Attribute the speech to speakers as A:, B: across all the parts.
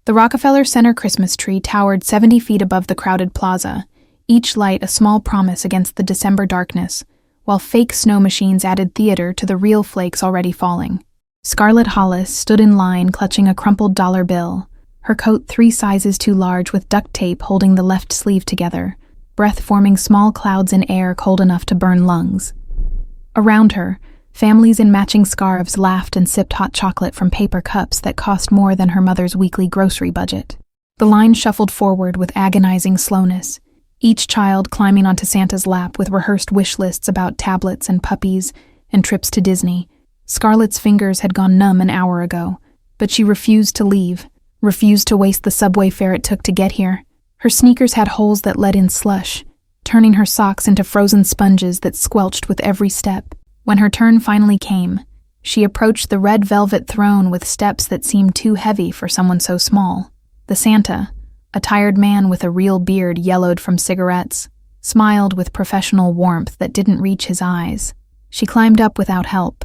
A: The Rockefeller Center Christmas tree towered 70 feet above the crowded plaza, each light a small promise against the December darkness, while fake snow machines added theater to the real flakes already falling. Scarlet Hollis stood in line clutching a crumpled dollar bill, her coat 3 sizes too large with duct tape holding the left sleeve together, breath forming small clouds in air cold enough to burn lungs. Around her, families in matching scarves laughed and sipped hot chocolate from paper cups that cost more than her mother's weekly grocery budget. The line shuffled forward with agonizing slowness, each child climbing onto Santa's lap with rehearsed wish lists about tablets and puppies and trips to Disney. Scarlet's fingers had gone numb an hour ago, but she refused to leave, refused to waste the subway fare it took to get here. Her sneakers had holes that let in slush, turning her socks into frozen sponges that squelched with every step. When her turn finally came, she approached the red velvet throne with steps that seemed too heavy for someone so small. The Santa, a tired man with a real beard yellowed from cigarettes, smiled with professional warmth that didn't reach his eyes. She climbed up without help,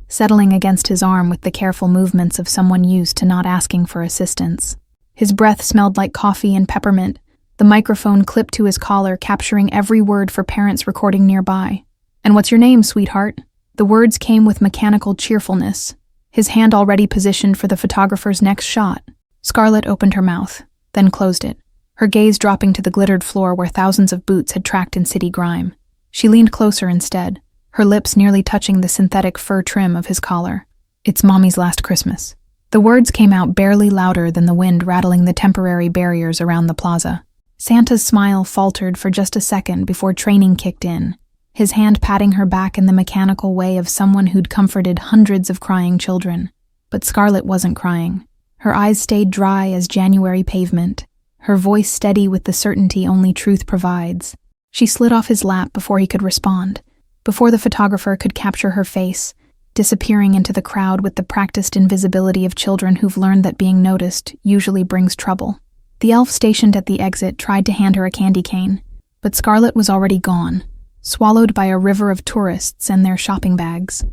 A: settling against his arm with the careful movements of someone used to not asking for assistance. His breath smelled like coffee and peppermint, the microphone clipped to his collar capturing every word for parents recording nearby. "And what's your name, sweetheart?" The words came with mechanical cheerfulness, his hand already positioned for the photographer's next shot. Scarlet opened her mouth, then closed it, her gaze dropping to the glittered floor where thousands of boots had tracked in city grime. She leaned closer instead, her lips nearly touching the synthetic fur trim of his collar. "It's Mommy's last Christmas." The words came out barely louder than the wind rattling the temporary barriers around the plaza. Santa's smile faltered for just a second before training kicked in, his hand patting her back in the mechanical way of someone who'd comforted hundreds of crying children. But Scarlet wasn't crying. Her eyes stayed dry as January pavement, her voice steady with the certainty only truth provides. She slid off his lap before he could respond, before the photographer could capture her face, disappearing into the crowd with the practiced invisibility of children who've learned that being noticed usually brings trouble. The elf stationed at the exit tried to hand her a candy cane, but Scarlet was already gone, swallowed by a river of tourists and their shopping bags.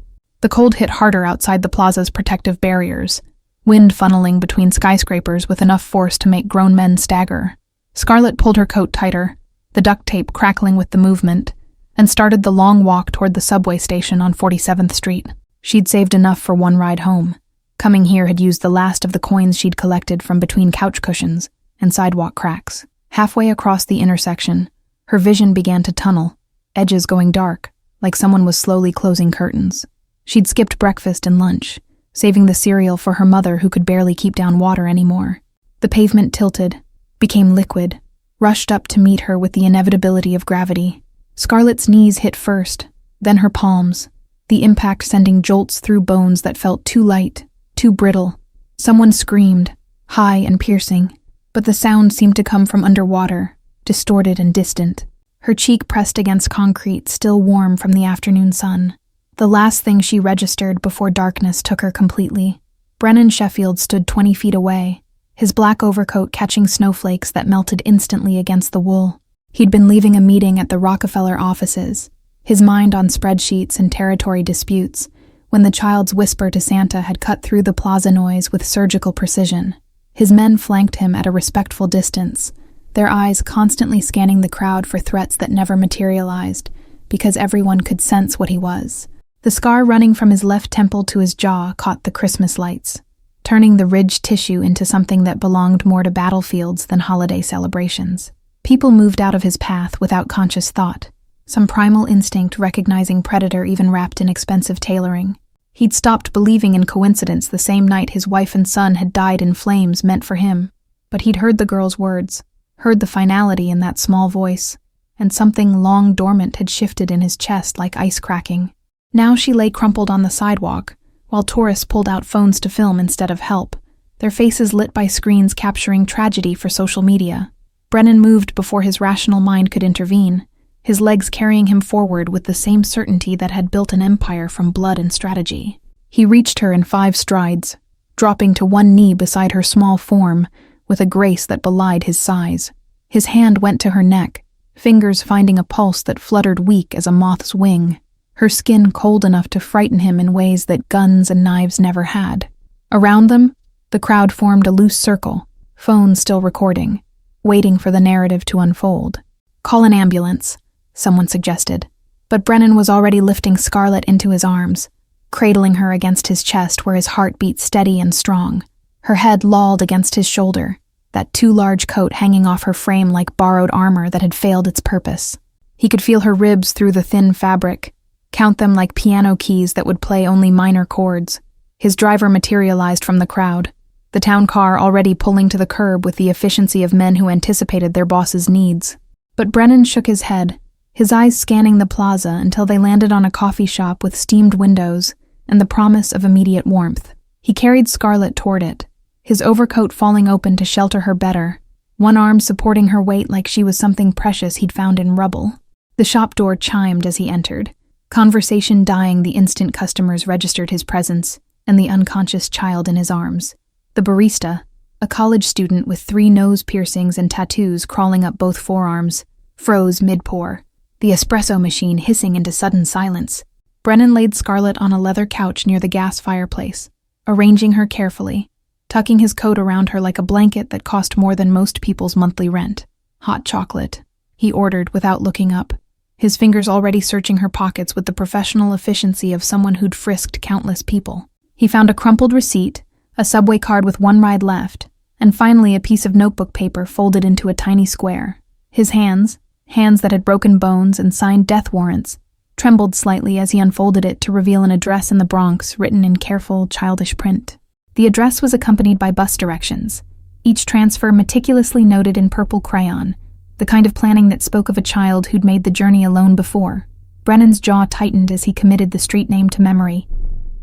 A: The cold hit harder outside the plaza's protective barriers, wind funneling between skyscrapers with enough force to make grown men stagger. Scarlet pulled her coat tighter, the duct tape crackling with the movement, and started the long walk toward the subway station on 47th Street. She'd saved enough for one ride home. Coming here had used the last of the coins she'd collected from between couch cushions and sidewalk cracks. Halfway across the intersection, her vision began to tunnel, edges going dark, like someone was slowly closing curtains. She'd skipped breakfast and lunch, saving the cereal for her mother who could barely keep down water anymore. The pavement tilted, became liquid, rushed up to meet her with the inevitability of gravity. Scarlet's knees hit first, then her palms, the impact sending jolts through bones that felt too light, too brittle. Someone screamed, high and piercing, but the sound seemed to come from underwater, distorted and distant. Her cheek pressed against concrete, still warm from the afternoon sun. The last thing she registered before darkness took her completely. Brennan Sheffield stood 20 feet away, his black overcoat catching snowflakes that melted instantly against the wool. He'd been leaving a meeting at the Rockefeller offices, his mind on spreadsheets and territory disputes, when the child's whisper to Santa had cut through the plaza noise with surgical precision. His men flanked him at a respectful distance, their eyes constantly scanning the crowd for threats that never materialized, because everyone could sense what he was. The scar running from his left temple to his jaw caught the Christmas lights, turning the ridged tissue into something that belonged more to battlefields than holiday celebrations. People moved out of his path without conscious thought, some primal instinct recognizing predator even wrapped in expensive tailoring. He'd stopped believing in coincidence the same night his wife and son had died in flames meant for him, but he'd heard the girl's words, heard the finality in that small voice, and something long dormant had shifted in his chest like ice cracking. Now she lay crumpled on the sidewalk, while tourists pulled out phones to film instead of help, their faces lit by screens capturing tragedy for social media. Brennan moved before his rational mind could intervene, his legs carrying him forward with the same certainty that had built an empire from blood and strategy. He reached her in 5 strides, dropping to one knee beside her small form with a grace that belied his size. His hand went to her neck, fingers finding a pulse that fluttered weak as a moth's wing, her skin cold enough to frighten him in ways that guns and knives never had. Around them, the crowd formed a loose circle, phone still recording, waiting for the narrative to unfold. "Call an ambulance," someone suggested. But Brennan was already lifting Scarlet into his arms, cradling her against his chest where his heart beat steady and strong. Her head lolled against his shoulder, that too large coat hanging off her frame like borrowed armor that had failed its purpose. He could feel her ribs through the thin fabric, count them like piano keys that would play only minor chords. His driver materialized from the crowd, the town car already pulling to the curb with the efficiency of men who anticipated their boss's needs. But Brennan shook his head, his eyes scanning the plaza until they landed on a coffee shop with steamed windows and the promise of immediate warmth. He carried Scarlet toward it, his overcoat falling open to shelter her better, one arm supporting her weight like she was something precious he'd found in rubble. The shop door chimed as he entered, conversation dying the instant customers registered his presence and the unconscious child in his arms. The barista, a college student with 3 nose piercings and tattoos crawling up both forearms, froze mid-pour, the espresso machine hissing into sudden silence. Brennan laid Scarlet on a leather couch near the gas fireplace, arranging her carefully, tucking his coat around her like a blanket that cost more than most people's monthly rent. "Hot chocolate," he ordered without looking up, his fingers already searching her pockets with the professional efficiency of someone who'd frisked countless people. He found a crumpled receipt, a subway card with 1 ride left, and finally a piece of notebook paper folded into a tiny square. His hands that had broken bones and signed death warrants, trembled slightly as he unfolded it to reveal an address in the Bronx written in careful, childish print. The address was accompanied by bus directions, each transfer meticulously noted in purple crayon, the kind of planning that spoke of a child who'd made the journey alone before. Brennan's jaw tightened as he committed the street name to memory,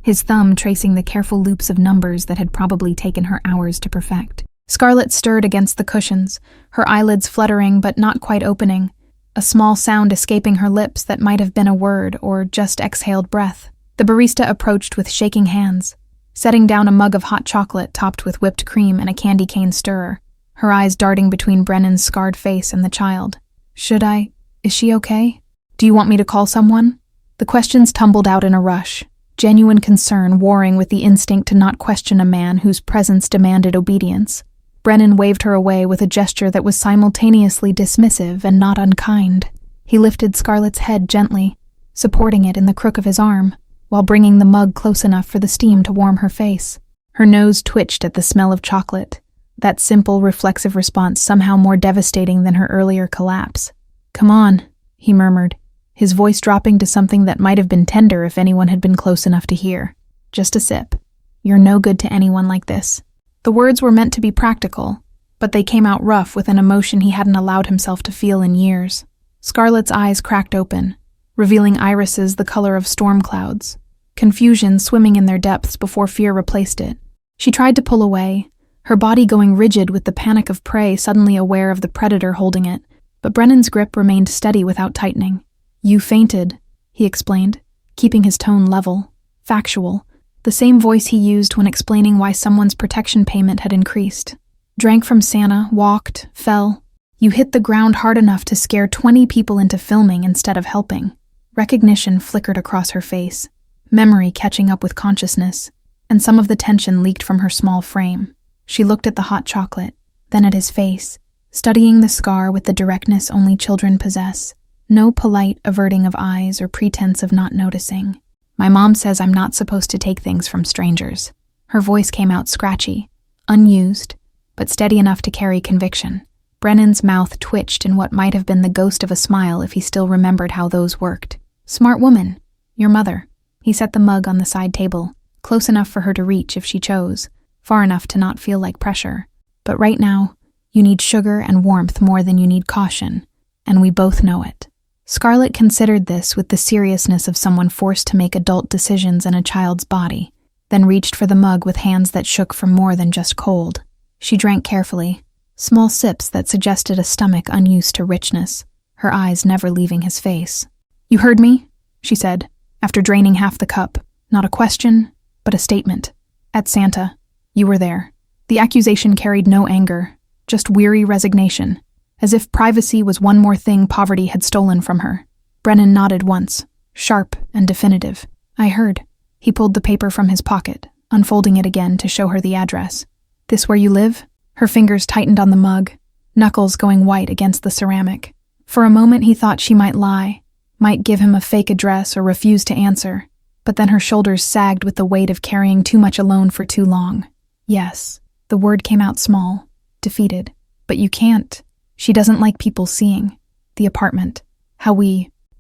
A: his thumb tracing the careful loops of numbers that had probably taken her hours to perfect. Scarlet stirred against the cushions, her eyelids fluttering but not quite opening, a small sound escaping her lips that might have been a word or just exhaled breath. The barista approached with shaking hands, setting down a mug of hot chocolate topped with whipped cream and a candy cane stirrer, her eyes darting between Brennan's scarred face and the child. Is she okay? Do you want me to call someone?" The questions tumbled out in a rush, genuine concern warring with the instinct to not question a man whose presence demanded obedience. Brennan waved her away with a gesture that was simultaneously dismissive and not unkind. He lifted Scarlet's head gently, supporting it in the crook of his arm, while bringing the mug close enough for the steam to warm her face. Her nose twitched at the smell of chocolate, that simple, reflexive response somehow more devastating than her earlier collapse. "Come on," he murmured, his voice dropping to something that might have been tender if anyone had been close enough to hear. "Just a sip. You're no good to anyone like this." The words were meant to be practical, but they came out rough with an emotion he hadn't allowed himself to feel in years. Scarlet's eyes cracked open, revealing irises the color of storm clouds, confusion swimming in their depths before fear replaced it. She tried to pull away, her body going rigid with the panic of prey suddenly aware of the predator holding it, but Brennan's grip remained steady without tightening. "You fainted," he explained, keeping his tone level, factual, the same voice he used when explaining why someone's protection payment had increased. "Drank from Santa, walked, fell. You hit the ground hard enough to scare 20 people into filming instead of helping." Recognition flickered across her face, memory catching up with consciousness, and some of the tension leaked from her small frame. She looked at the hot chocolate, then at his face, studying the scar with the directness only children possess. No polite averting of eyes or pretense of not noticing. "My mom says I'm not supposed to take things from strangers." Her voice came out scratchy, unused, but steady enough to carry conviction. Brennan's mouth twitched in what might have been the ghost of a smile if he still remembered how those worked. "Smart woman. Your mother." He set the mug on the side table, close enough for her to reach if she chose, far enough to not feel like pressure. "But right now, you need sugar and warmth more than you need caution, and we both know it." Scarlet considered this with the seriousness of someone forced to make adult decisions in a child's body, then reached for the mug with hands that shook from more than just cold. She drank carefully, small sips that suggested a stomach unused to richness, her eyes never leaving his face. "You heard me?" she said, after draining half the cup. Not a question, but a statement. "At Santa, you were there." The accusation carried no anger, just weary resignation, as if privacy was one more thing poverty had stolen from her. Brennan nodded once, sharp and definitive. "I heard." He pulled the paper from his pocket, unfolding it again to show her the address. "This where you live?" Her fingers tightened on the mug, knuckles going white against the ceramic. For a moment he thought she might lie, might give him a fake address or refuse to answer, but then her shoulders sagged with the weight of carrying too much alone for too long. Yes, the word came out small, defeated. But you can't. She doesn't like people seeing. The apartment.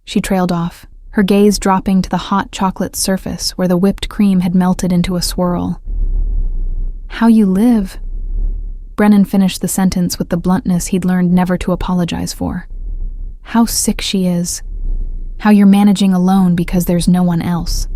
A: She trailed off, her gaze dropping to the hot chocolate surface where the whipped cream had melted into a swirl. How you live. Brennan finished the sentence with the bluntness he'd learned never to apologize for. How sick she is. How you're managing alone because there's no one else.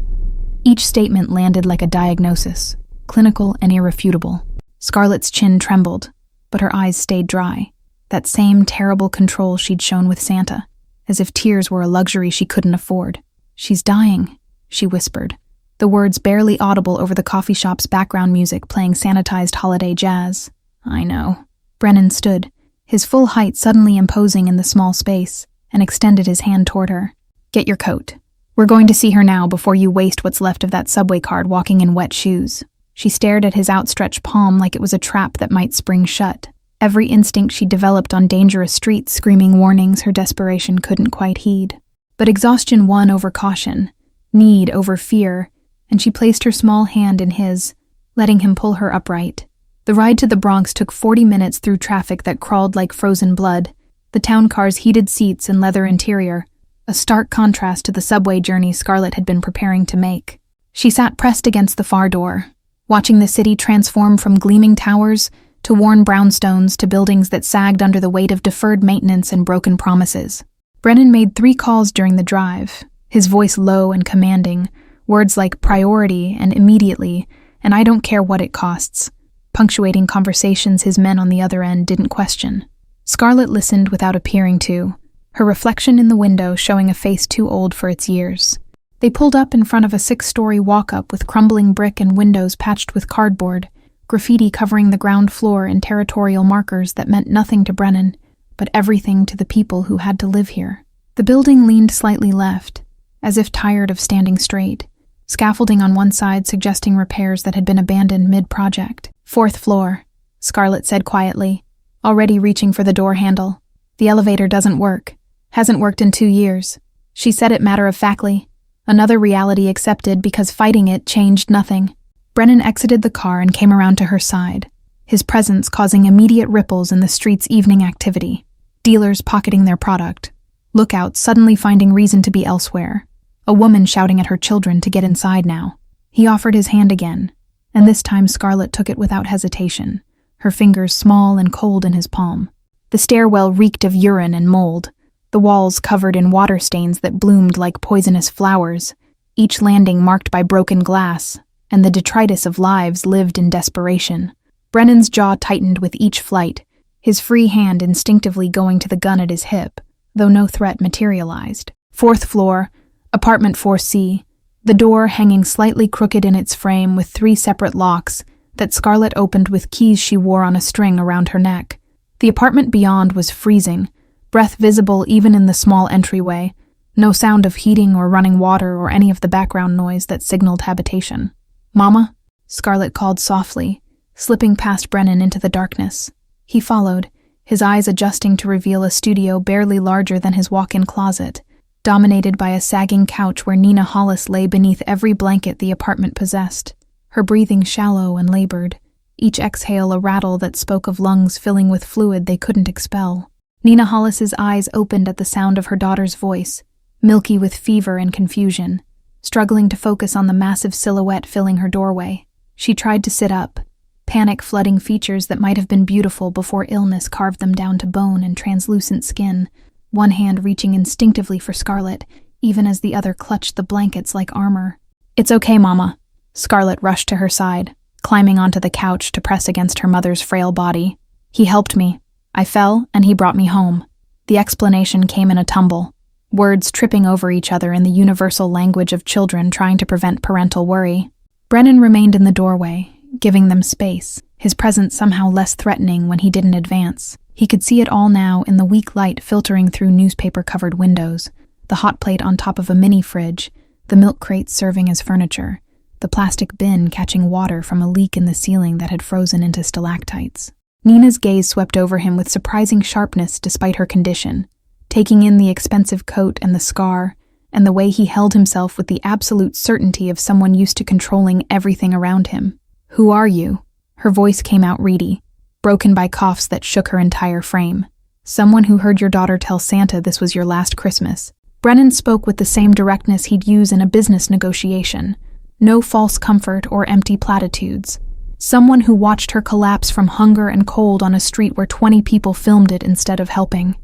A: Each statement landed like a diagnosis, clinical and irrefutable. Scarlet's chin trembled, but her eyes stayed dry. That same terrible control she'd shown with Santa, as if tears were a luxury she couldn't afford. She's dying, she whispered, the words barely audible over the coffee shop's background music playing sanitized holiday jazz. I know. Brennan stood, his full height suddenly imposing in the small space, and extended his hand toward her. Get your coat. We're going to see her now before you waste what's left of that subway card walking in wet shoes. She stared at his outstretched palm like it was a trap that might spring shut. Every instinct she developed on dangerous streets screaming warnings her desperation couldn't quite heed. But exhaustion won over caution, need over fear, and she placed her small hand in his, letting him pull her upright. The ride to the Bronx took 40 minutes through traffic that crawled like frozen blood, the town car's heated seats and leather interior, a stark contrast to the subway journey Scarlet had been preparing to make. She sat pressed against the far door, watching the city transform from gleaming towers to worn brownstones to buildings that sagged under the weight of deferred maintenance and broken promises. Brennan made 3 calls during the drive, his voice low and commanding, words like priority and immediately, and I don't care what it costs, punctuating conversations his men on the other end didn't question. Scarlet listened without appearing to, her reflection in the window showing a face too old for its years. They pulled up in front of a 6-story walk-up with crumbling brick and windows patched with cardboard, graffiti covering the ground floor and territorial markers that meant nothing to Brennan, but everything to the people who had to live here. The building leaned slightly left, as if tired of standing straight, scaffolding on one side suggesting repairs that had been abandoned mid-project. 4th floor, Scarlet said quietly, already reaching for the door handle. The elevator doesn't work. Hasn't worked in 2 years. She said it matter-of-factly. Another reality accepted because fighting it changed nothing. Brennan exited the car and came around to her side, his presence causing immediate ripples in the street's evening activity. Dealers pocketing their product, lookouts suddenly finding reason to be elsewhere, a woman shouting at her children to get inside now. He offered his hand again, and this time Scarlet took it without hesitation, her fingers small and cold in his palm. The stairwell reeked of urine and mold, the walls covered in water stains that bloomed like poisonous flowers, each landing marked by broken glass, and the detritus of lives lived in desperation. Brennan's jaw tightened with each flight, his free hand instinctively going to the gun at his hip, though no threat materialized. 4th floor, apartment 4C, the door hanging slightly crooked in its frame with 3 separate locks that Scarlet opened with keys she wore on a string around her neck. The apartment beyond was freezing, breath visible even in the small entryway, no sound of heating or running water or any of the background noise that signaled habitation. Mama? Scarlet called softly, slipping past Brennan into the darkness. He followed, his eyes adjusting to reveal a studio barely larger than his walk-in closet, dominated by a sagging couch where Nina Hollis lay beneath every blanket the apartment possessed, her breathing shallow and labored, each exhale a rattle that spoke of lungs filling with fluid they couldn't expel. Nina Hollis's eyes opened at the sound of her daughter's voice, milky with fever and confusion, struggling to focus on the massive silhouette filling her doorway. She tried to sit up, panic flooding features that might have been beautiful before illness carved them down to bone and translucent skin, one hand reaching instinctively for Scarlet, even as the other clutched the blankets like armor. It's okay, Mama. Scarlet rushed to her side, climbing onto the couch to press against her mother's frail body. He helped me. I fell, and he brought me home. The explanation came in a tumble, words tripping over each other in the universal language of children trying to prevent parental worry. Brennan remained in the doorway, giving them space, his presence somehow less threatening when he didn't advance. He could see it all now in the weak light filtering through newspaper-covered windows, the hot plate on top of a mini-fridge, the milk crates serving as furniture, the plastic bin catching water from a leak in the ceiling that had frozen into stalactites. Nina's gaze swept over him with surprising sharpness despite her condition, taking in the expensive coat and the scar, and the way he held himself with the absolute certainty of someone used to controlling everything around him. "Who are you?" Her voice came out reedy, broken by coughs that shook her entire frame. "Someone who heard your daughter tell Santa this was your last Christmas." Brennan spoke with the same directness he'd use in a business negotiation. No false comfort or empty platitudes. Someone who watched her collapse from hunger and cold on a street where 20 people filmed it instead of helping.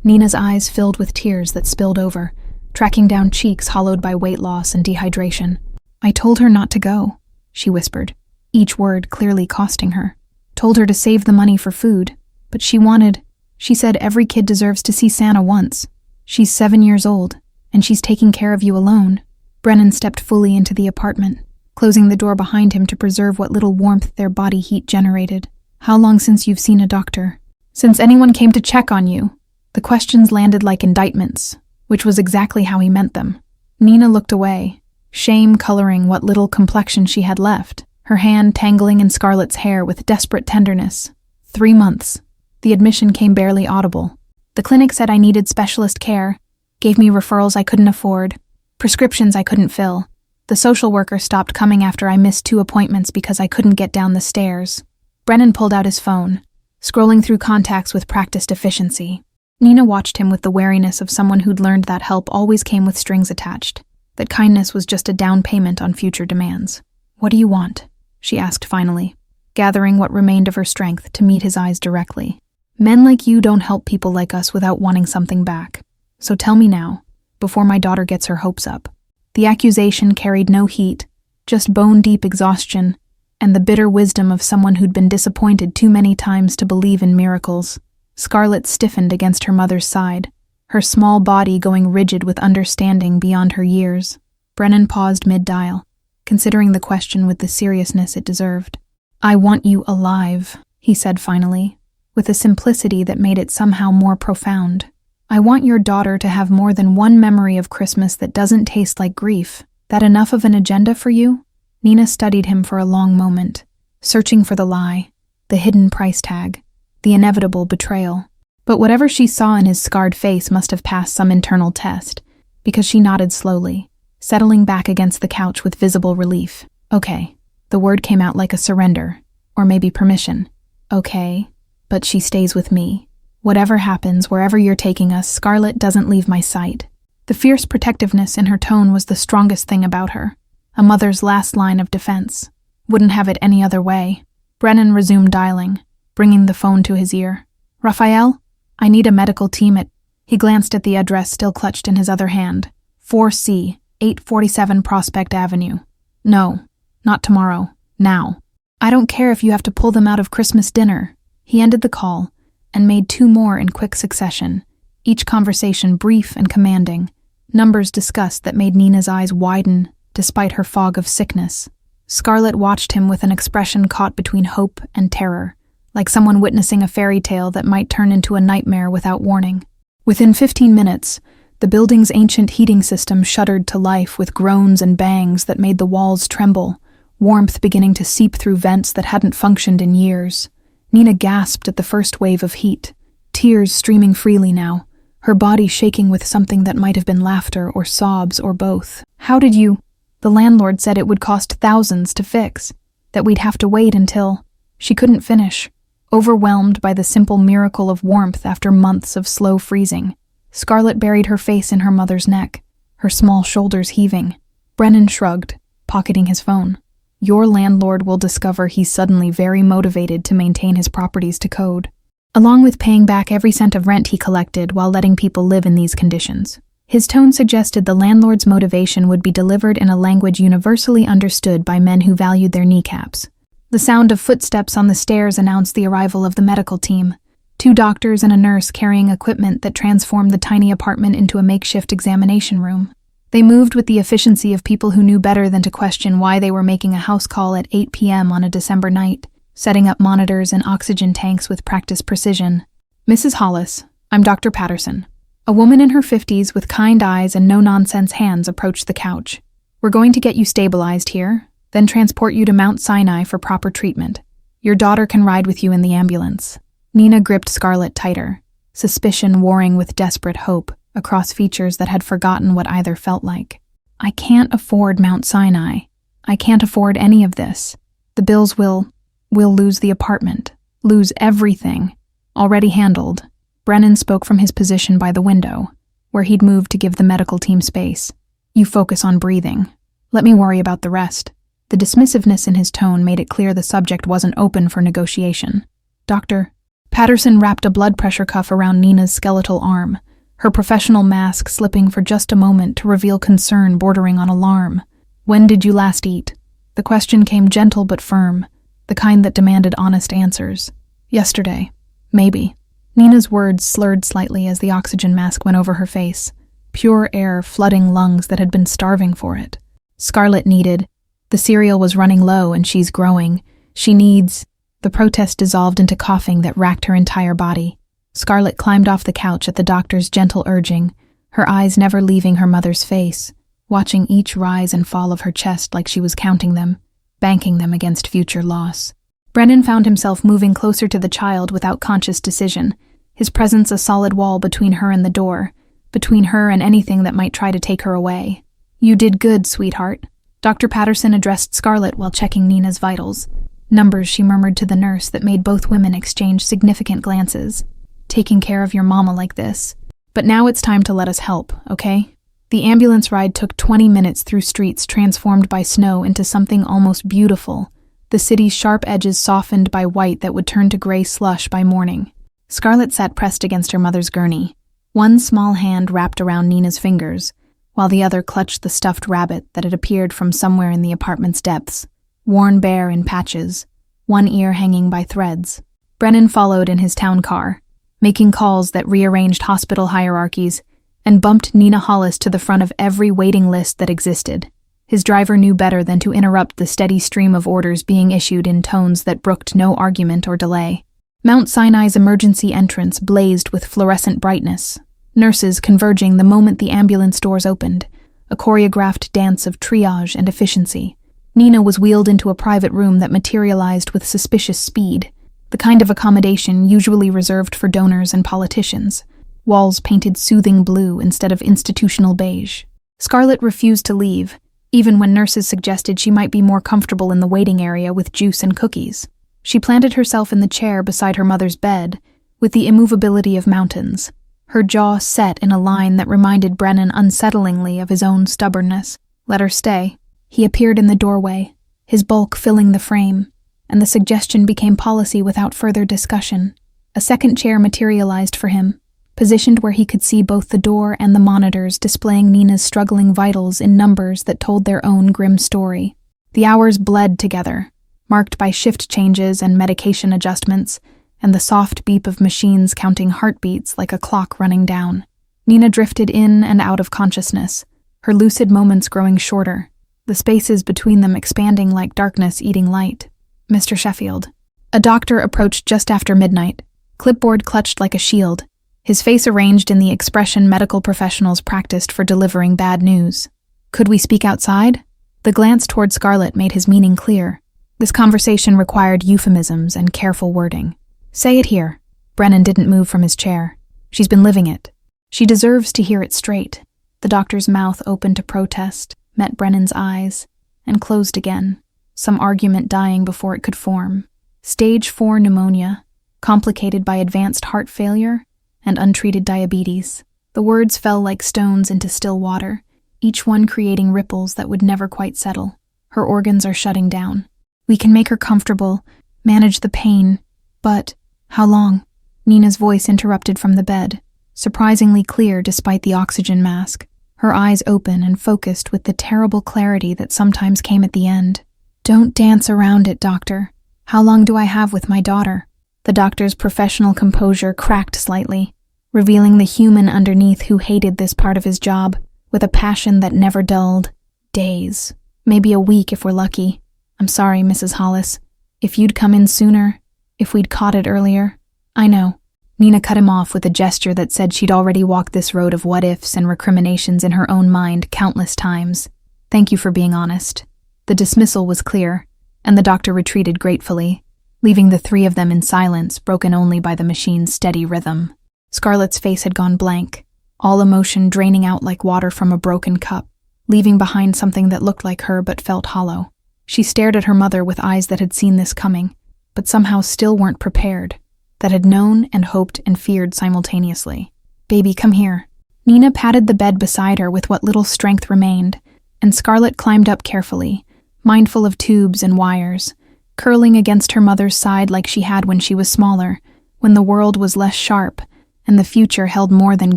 A: Nina's eyes filled with tears that spilled over, tracking down cheeks hollowed by weight loss and dehydration. "I told her not to go," she whispered, each word clearly costing her. "Told her to save the money for food, but she said every kid deserves to see Santa once. She's 7 years old, and she's taking care of you alone." Brennan stepped fully into the apartment, closing the door behind him to preserve what little warmth their body heat generated. "How long since you've seen a doctor? Since anyone came to check on you?" The questions landed like indictments, which was exactly how he meant them. Nina looked away, shame coloring what little complexion she had left, her hand tangling in Scarlet's hair with desperate tenderness. 3 months. The admission came barely audible. "The clinic said I needed specialist care, gave me referrals I couldn't afford, prescriptions I couldn't fill. The social worker stopped coming after I missed 2 appointments because I couldn't get down the stairs." Brennan pulled out his phone, scrolling through contacts with practiced efficiency. Nina watched him with the wariness of someone who'd learned that help always came with strings attached, that kindness was just a down payment on future demands. "What do you want?" she asked finally, gathering what remained of her strength to meet his eyes directly. "Men like you don't help people like us without wanting something back. So tell me now, before my daughter gets her hopes up." The accusation carried no heat, just bone-deep exhaustion, and the bitter wisdom of someone who'd been disappointed too many times to believe in miracles. Scarlet stiffened against her mother's side, her small body going rigid with understanding beyond her years. Brennan paused mid-dial, considering the question with the seriousness it deserved. "I want you alive," he said finally, with a simplicity that made it somehow more profound. "I want your daughter to have more than one memory of Christmas that doesn't taste like grief. That enough of an agenda for you?" Nina studied him for a long moment, searching for the lie, the hidden price tag, the inevitable betrayal. But whatever she saw in his scarred face must have passed some internal test, because she nodded slowly, settling back against the couch with visible relief. "Okay." The word came out like a surrender, or maybe permission. "Okay, but she stays with me. Whatever happens, wherever you're taking us, Scarlet doesn't leave my sight." The fierce protectiveness in her tone was the strongest thing about her, a mother's last line of defense. Wouldn't have it any other way. Brennan resumed dialing, bringing the phone to his ear. "Raphael? I need a medical team at..." He glanced at the address still clutched in his other hand. 4C, 847 Prospect Avenue. "No, not tomorrow. Now. I don't care if you have to pull them out of Christmas dinner." He ended the call, and made 2 more in quick succession, each conversation brief and commanding, numbers discussed that made Nina's eyes widen despite her fog of sickness. Scarlet watched him with an expression caught between hope and terror, like someone witnessing a fairy tale that might turn into a nightmare without warning. Within 15 minutes, the building's ancient heating system shuddered to life with groans and bangs that made the walls tremble, warmth beginning to seep through vents that hadn't functioned in years. Nina gasped at the first wave of heat, tears streaming freely now, her body shaking with something that might have been laughter or sobs or both. "How did you..." "The landlord said it would cost thousands to fix, that we'd have to wait until..." She couldn't finish, overwhelmed by the simple miracle of warmth after months of slow freezing. Scarlet buried her face in her mother's neck, her small shoulders heaving. Brennan shrugged, pocketing his phone. "Your landlord will discover he's suddenly very motivated to maintain his properties to code, along with paying back every cent of rent he collected while letting people live in these conditions." His tone suggested the landlord's motivation would be delivered in a language universally understood by men who valued their kneecaps. The sound of footsteps on the stairs announced the arrival of the medical team, 2 doctors and a nurse carrying equipment that transformed the tiny apartment into a makeshift examination room. They moved with the efficiency of people who knew better than to question why they were making a house call at 8 p.m. on a December night, setting up monitors and oxygen tanks with practiced precision. "Mrs. Hollis, I'm Dr. Patterson." A woman in her 50s with kind eyes and no-nonsense hands approached the couch. "We're going to get you stabilized here, then transport you to Mount Sinai for proper treatment. Your daughter can ride with you in the ambulance." Nina gripped Scarlet tighter, suspicion warring with desperate hope across features that had forgotten what either felt like. "I can't afford Mount Sinai. I can't afford any of this. The bills we'll lose the apartment, lose everything. Already handled." Brennan spoke from his position by the window, where he'd moved to give the medical team space. "You focus on breathing. Let me worry about the rest." The dismissiveness in his tone made it clear the subject wasn't open for negotiation. "Doctor." Patterson wrapped a blood pressure cuff around Nina's skeletal arm, her professional mask slipping for just a moment to reveal concern bordering on alarm. "When did you last eat?" The question came gentle but firm, the kind that demanded honest answers. "Yesterday. Maybe." Nina's words slurred slightly as the oxygen mask went over her face, pure air flooding lungs that had been starving for it. Scarlet needed. The cereal was running low and she's growing. She needs. The protest dissolved into coughing that racked her entire body. Scarlet climbed off the couch at the doctor's gentle urging, her eyes never leaving her mother's face, watching each rise and fall of her chest like she was counting them, banking them against future loss. Brennan found himself moving closer to the child without conscious decision, his presence a solid wall between her and the door, between her and anything that might try to take her away. "You did good, sweetheart." Dr. Patterson addressed Scarlet while checking Nina's vitals. Numbers, she murmured to the nurse, that made both women exchange significant glances. "Taking care of your mama like this. But now it's time to let us help, okay?" The ambulance ride took 20 minutes through streets transformed by snow into something almost beautiful, the city's sharp edges softened by white that would turn to gray slush by morning. Scarlet sat pressed against her mother's gurney, one small hand wrapped around Nina's fingers, while the other clutched the stuffed rabbit that had appeared from somewhere in the apartment's depths, worn bare in patches, one ear hanging by threads. Brennan followed in his town car, making calls that rearranged hospital hierarchies and bumped Nina Hollis to the front of every waiting list that existed. His driver knew better than to interrupt the steady stream of orders being issued in tones that brooked no argument or delay. Mount Sinai's emergency entrance blazed with fluorescent brightness, nurses converging the moment the ambulance doors opened, a choreographed dance of triage and efficiency. Nina was wheeled into a private room that materialized with suspicious speed, the kind of accommodation usually reserved for donors and politicians, walls painted soothing blue instead of institutional beige. Scarlet refused to leave, even when nurses suggested she might be more comfortable in the waiting area with juice and cookies. She planted herself in the chair beside her mother's bed, with the immovability of mountains, her jaw set in a line that reminded Brennan unsettlingly of his own stubbornness. "Let her stay." He appeared in the doorway, his bulk filling the frame, and the suggestion became policy without further discussion. A second chair materialized for him, positioned where he could see both the door and the monitors displaying Nina's struggling vitals in numbers that told their own grim story. The hours bled together, marked by shift changes and medication adjustments, and the soft beep of machines counting heartbeats like a clock running down. Nina drifted in and out of consciousness, her lucid moments growing shorter, the spaces between them expanding like darkness eating light. "Mr. Sheffield." A doctor approached just after midnight, clipboard clutched like a shield, his face arranged in the expression medical professionals practiced for delivering bad news. "Could we speak outside?" The glance toward Scarlet made his meaning clear. This conversation required euphemisms and careful wording. "Say it here." Brennan didn't move from his chair. "She's been living it. She deserves to hear it straight." The doctor's mouth opened to protest, met Brennan's eyes, and closed again, some argument dying before it could form. Stage 4 pneumonia, complicated by advanced heart failure and untreated diabetes. The words fell like stones into still water, each one creating ripples that would never quite settle. Her organs are shutting down. "We can make her comfortable, manage the pain, but how long?" Nina's voice interrupted from the bed, surprisingly clear despite the oxygen mask, her eyes open and focused with the terrible clarity that sometimes came at the end. "Don't dance around it, doctor. How long do I have with my daughter?" The doctor's professional composure cracked slightly, revealing the human underneath who hated this part of his job, with a passion that never dulled. "Days. Maybe a week if we're lucky. I'm sorry, Mrs. Hollis. If you'd come in sooner, if we'd caught it earlier." "I know." Nina cut him off with a gesture that said she'd already walked this road of what-ifs and recriminations in her own mind countless times. "Thank you for being honest." The dismissal was clear, and the doctor retreated gratefully. leaving the three of them in silence, broken only by the machine's steady rhythm. Scarlet's face had gone blank, all emotion draining out like water from a broken cup, leaving behind something that looked like her but felt hollow. She stared at her mother with eyes that had seen this coming, but somehow still weren't prepared, that had known and hoped and feared simultaneously. "Baby, come here." Nina patted the bed beside her with what little strength remained, and Scarlet climbed up carefully, mindful of tubes and wires, curling against her mother's side like she had when she was smaller, when the world was less sharp and the future held more than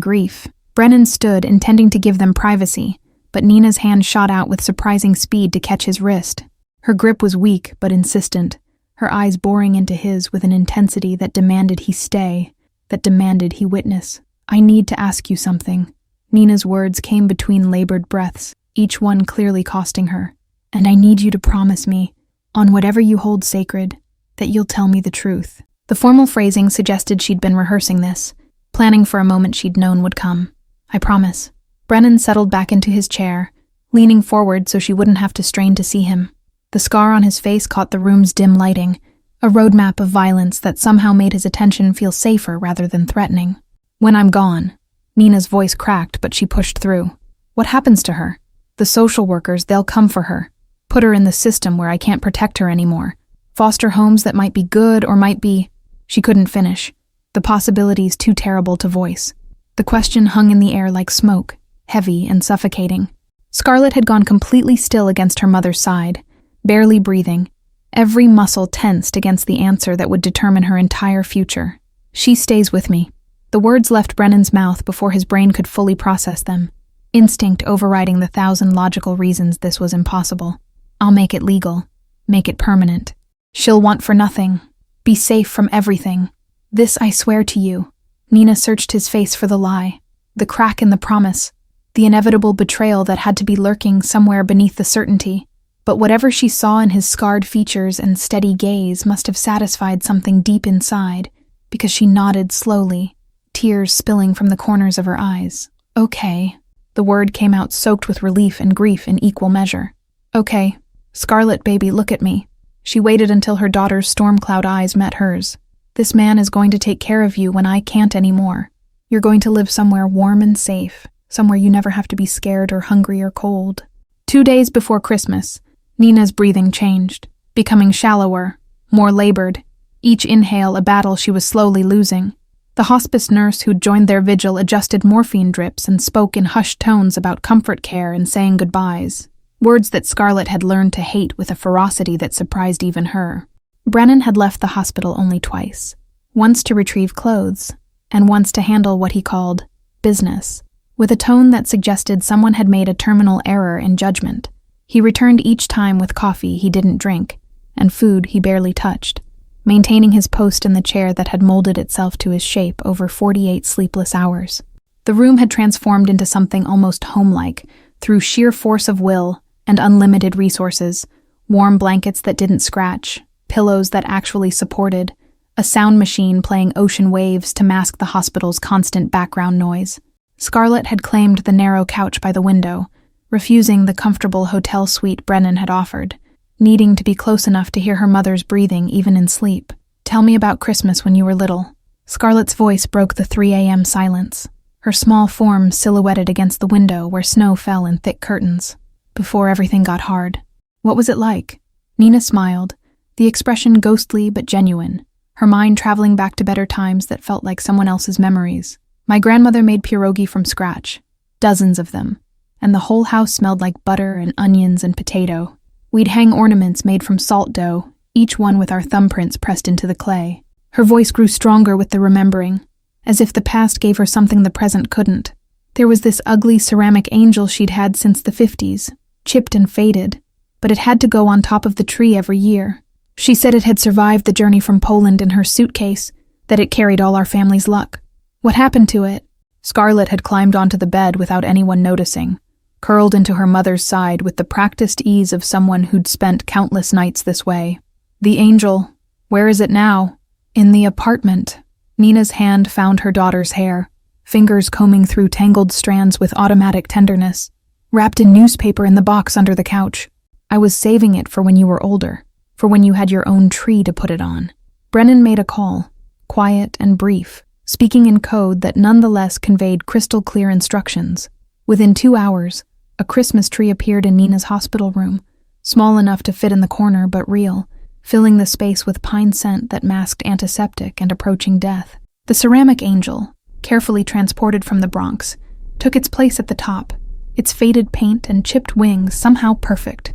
A: grief. Brennan stood, intending to give them privacy, but Nina's hand shot out with surprising speed to catch his wrist. Her grip was weak but insistent, her eyes boring into his with an intensity that demanded he stay, that demanded he witness. "I need to ask you something." Nina's words came between labored breaths, each one clearly costing her. "And I need you to promise me, on whatever you hold sacred, that you'll tell me the truth." The formal phrasing suggested she'd been rehearsing this, planning for a moment she'd known would come. "I promise." Brennan settled back into his chair, leaning forward so she wouldn't have to strain to see him. The scar on his face caught the room's dim lighting, a roadmap of violence that somehow made his attention feel safer rather than threatening. "When I'm gone." Nina's voice cracked, but she pushed through. "What happens to her? The social workers, they'll come for her. Put her in the system where I can't protect her anymore. Foster homes that might be good or might be—" She couldn't finish. The possibilities too terrible to voice. The question hung in the air like smoke, heavy and suffocating. Scarlet had gone completely still against her mother's side, barely breathing, every muscle tensed against the answer that would determine her entire future. "She stays with me." The words left Brennan's mouth before his brain could fully process them, instinct overriding the thousand logical reasons this was impossible. "I'll make it legal, make it permanent. She'll want for nothing, be safe from everything. This I swear to you." Nina searched his face for the lie, the crack in the promise, the inevitable betrayal that had to be lurking somewhere beneath the certainty. But whatever she saw in his scarred features and steady gaze must have satisfied something deep inside, because she nodded slowly, tears spilling from the corners of her eyes. "Okay." The word came out soaked with relief and grief in equal measure. "Okay. Scarlet, baby, look at me." She waited until her daughter's storm-cloud eyes met hers. "This man is going to take care of you when I can't anymore. You're going to live somewhere warm and safe, somewhere you never have to be scared or hungry or cold." 2 days before Christmas, Nina's breathing changed, becoming shallower, more labored, each inhale a battle she was slowly losing. The hospice nurse who'd joined their vigil adjusted morphine drips and spoke in hushed tones about comfort care and saying goodbyes, words that Scarlet had learned to hate with a ferocity that surprised even her. Brennan had left the hospital only twice, once to retrieve clothes, and once to handle what he called business, with a tone that suggested someone had made a terminal error in judgment. He returned each time with coffee he didn't drink, and food he barely touched, maintaining his post in the chair that had molded itself to his shape over 48 sleepless hours. The room had transformed into something almost homelike, through sheer force of will and unlimited resources, warm blankets that didn't scratch, pillows that actually supported, a sound machine playing ocean waves to mask the hospital's constant background noise. Scarlet had claimed the narrow couch by the window, refusing the comfortable hotel suite Brennan had offered, needing to be close enough to hear her mother's breathing even in sleep. "Tell me about Christmas when you were little." Scarlet's voice broke the 3 a.m. silence, her small form silhouetted against the window where snow fell in thick curtains. "Before everything got hard." "What was it like?" Nina smiled, the expression ghostly but genuine, her mind traveling back to better times that felt like someone else's memories. "My grandmother made pierogi from scratch, dozens of them, and the whole house smelled like butter and onions and potato. We'd hang ornaments made from salt dough, each one with our thumbprints pressed into the clay." Her voice grew stronger with the remembering, as if the past gave her something the present couldn't. "There was this ugly ceramic angel she'd had since the 50s, chipped and faded, but it had to go on top of the tree every year. She said it had survived the journey from Poland in her suitcase, that it carried all our family's luck." "What happened to it?" Scarlet had climbed onto the bed without anyone noticing, curled into her mother's side with the practiced ease of someone who'd spent countless nights this way. "The angel, where is it now?" "In the apartment." Nina's hand found her daughter's hair, fingers combing through tangled strands with automatic tenderness. "Wrapped in newspaper in the box under the couch. I was saving it for when you were older." for when you had your own tree to put it on. Brennan made a call, quiet and brief, speaking in code that nonetheless conveyed crystal-clear instructions. Within 2 hours, a Christmas tree appeared in Nina's hospital room, small enough to fit in the corner but real, filling the space with pine scent that masked antiseptic and approaching death. The ceramic angel, carefully transported from the Bronx, took its place at the top, its faded paint and chipped wings somehow perfect.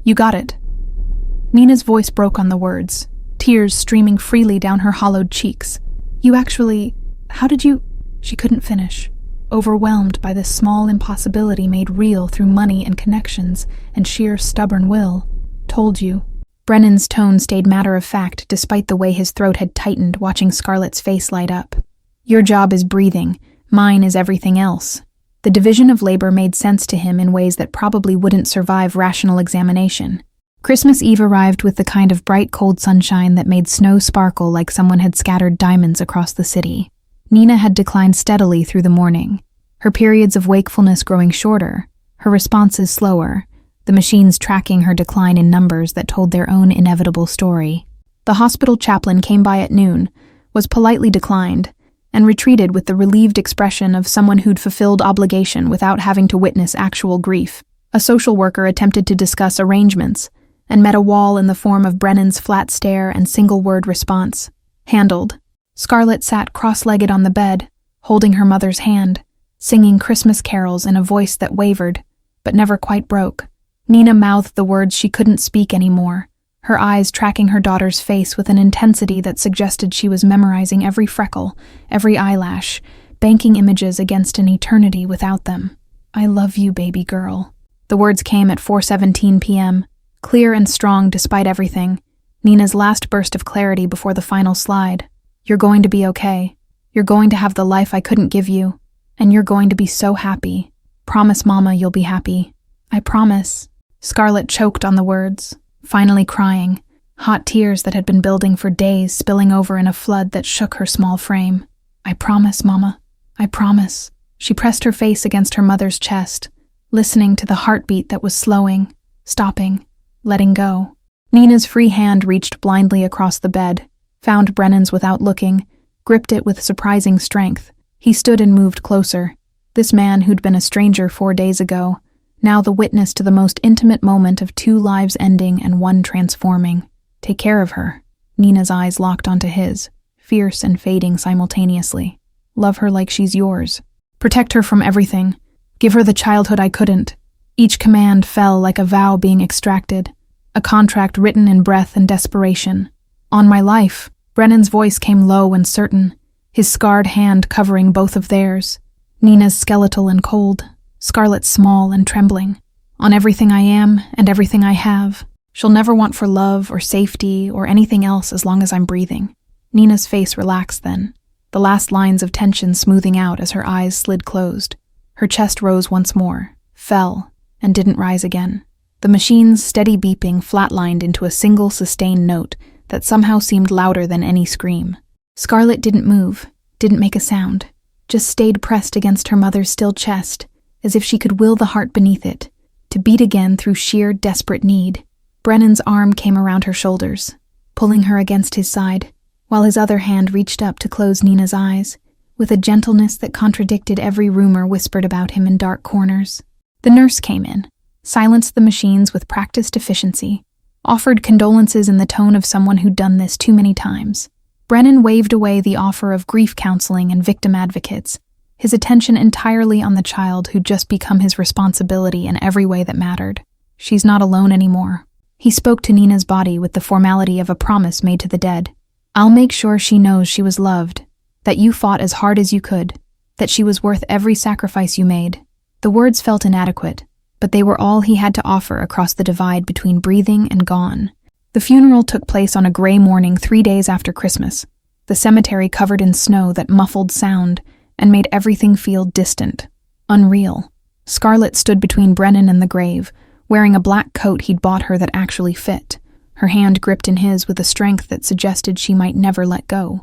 A: "You got it." Nina's voice broke on the words, tears streaming freely down her hollowed cheeks. How did you—" She couldn't finish, overwhelmed by this small impossibility made real through money and connections and sheer stubborn will. "Told you." Brennan's tone stayed matter-of-fact despite the way his throat had tightened watching Scarlet's face light up. "Your job is breathing, mine is everything else." The division of labor made sense to him in ways that probably wouldn't survive rational examination. Christmas Eve arrived with the kind of bright, cold sunshine that made snow sparkle like someone had scattered diamonds across the city. Nina had declined steadily through the morning, her periods of wakefulness growing shorter, her responses slower, the machines tracking her decline in numbers that told their own inevitable story. The hospital chaplain came by at noon, was politely declined, and retreated with the relieved expression of someone who'd fulfilled obligation without having to witness actual grief. A social worker attempted to discuss arrangements, and met a wall in the form of Brennan's flat stare and single-word response. Handled. Scarlet sat cross-legged on the bed, holding her mother's hand, singing Christmas carols in a voice that wavered, but never quite broke. Nina mouthed the words she couldn't speak anymore, her eyes tracking her daughter's face with an intensity that suggested she was memorizing every freckle, every eyelash, banking images against an eternity without them. "I love you, baby girl." The words came at 4:17 p.m., clear and strong despite everything, Nina's last burst of clarity before the final slide. "You're going to be okay. You're going to have the life I couldn't give you, and you're going to be so happy. Promise Mama you'll be happy." "I promise." Scarlet choked on the words, finally crying, hot tears that had been building for days spilling over in a flood that shook her small frame. "I promise, Mama. I promise." She pressed her face against her mother's chest, listening to the heartbeat that was slowing, stopping, letting go. Nina's free hand reached blindly across the bed, found Brennan's without looking, gripped it with surprising strength. He stood and moved closer. This man who'd been a stranger 4 days ago, now the witness to the most intimate moment of 2 lives ending and 1 transforming. "Take care of her." Nina's eyes locked onto his, fierce and fading simultaneously. "Love her like she's yours. Protect her from everything. Give her the childhood I couldn't." Each command fell like a vow being extracted, a contract written in breath and desperation. "On my life." Brennan's voice came low and certain, his scarred hand covering both of theirs. Nina's skeletal and cold, Scarlet's small and trembling. "On everything I am and everything I have. She'll never want for love or safety or anything else as long as I'm breathing." Nina's face relaxed then, the last lines of tension smoothing out as her eyes slid closed. Her chest rose once more, fell, and didn't rise again. The machine's steady beeping flatlined into a single sustained note that somehow seemed louder than any scream. Scarlet didn't move, didn't make a sound, just stayed pressed against her mother's still chest, as if she could will the heart beneath it, to beat again through sheer desperate need. Brennan's arm came around her shoulders, pulling her against his side, while his other hand reached up to close Nina's eyes, with a gentleness that contradicted every rumor whispered about him in dark corners. The nurse came in, silenced the machines with practiced efficiency, offered condolences in the tone of someone who'd done this too many times. Brennan waved away the offer of grief counseling and victim advocates, his attention entirely on the child who'd just become his responsibility in every way that mattered. "She's not alone anymore." He spoke to Nina's body with the formality of a promise made to the dead. "I'll make sure she knows she was loved, that you fought as hard as you could, that she was worth every sacrifice you made." The words felt inadequate, but they were all he had to offer across the divide between breathing and gone. The funeral took place on a gray morning 3 days after Christmas, the cemetery covered in snow that muffled sound and made everything feel distant, unreal. Scarlet stood between Brennan and the grave, wearing a black coat he'd bought her that actually fit, her hand gripped in his with a strength that suggested she might never let go.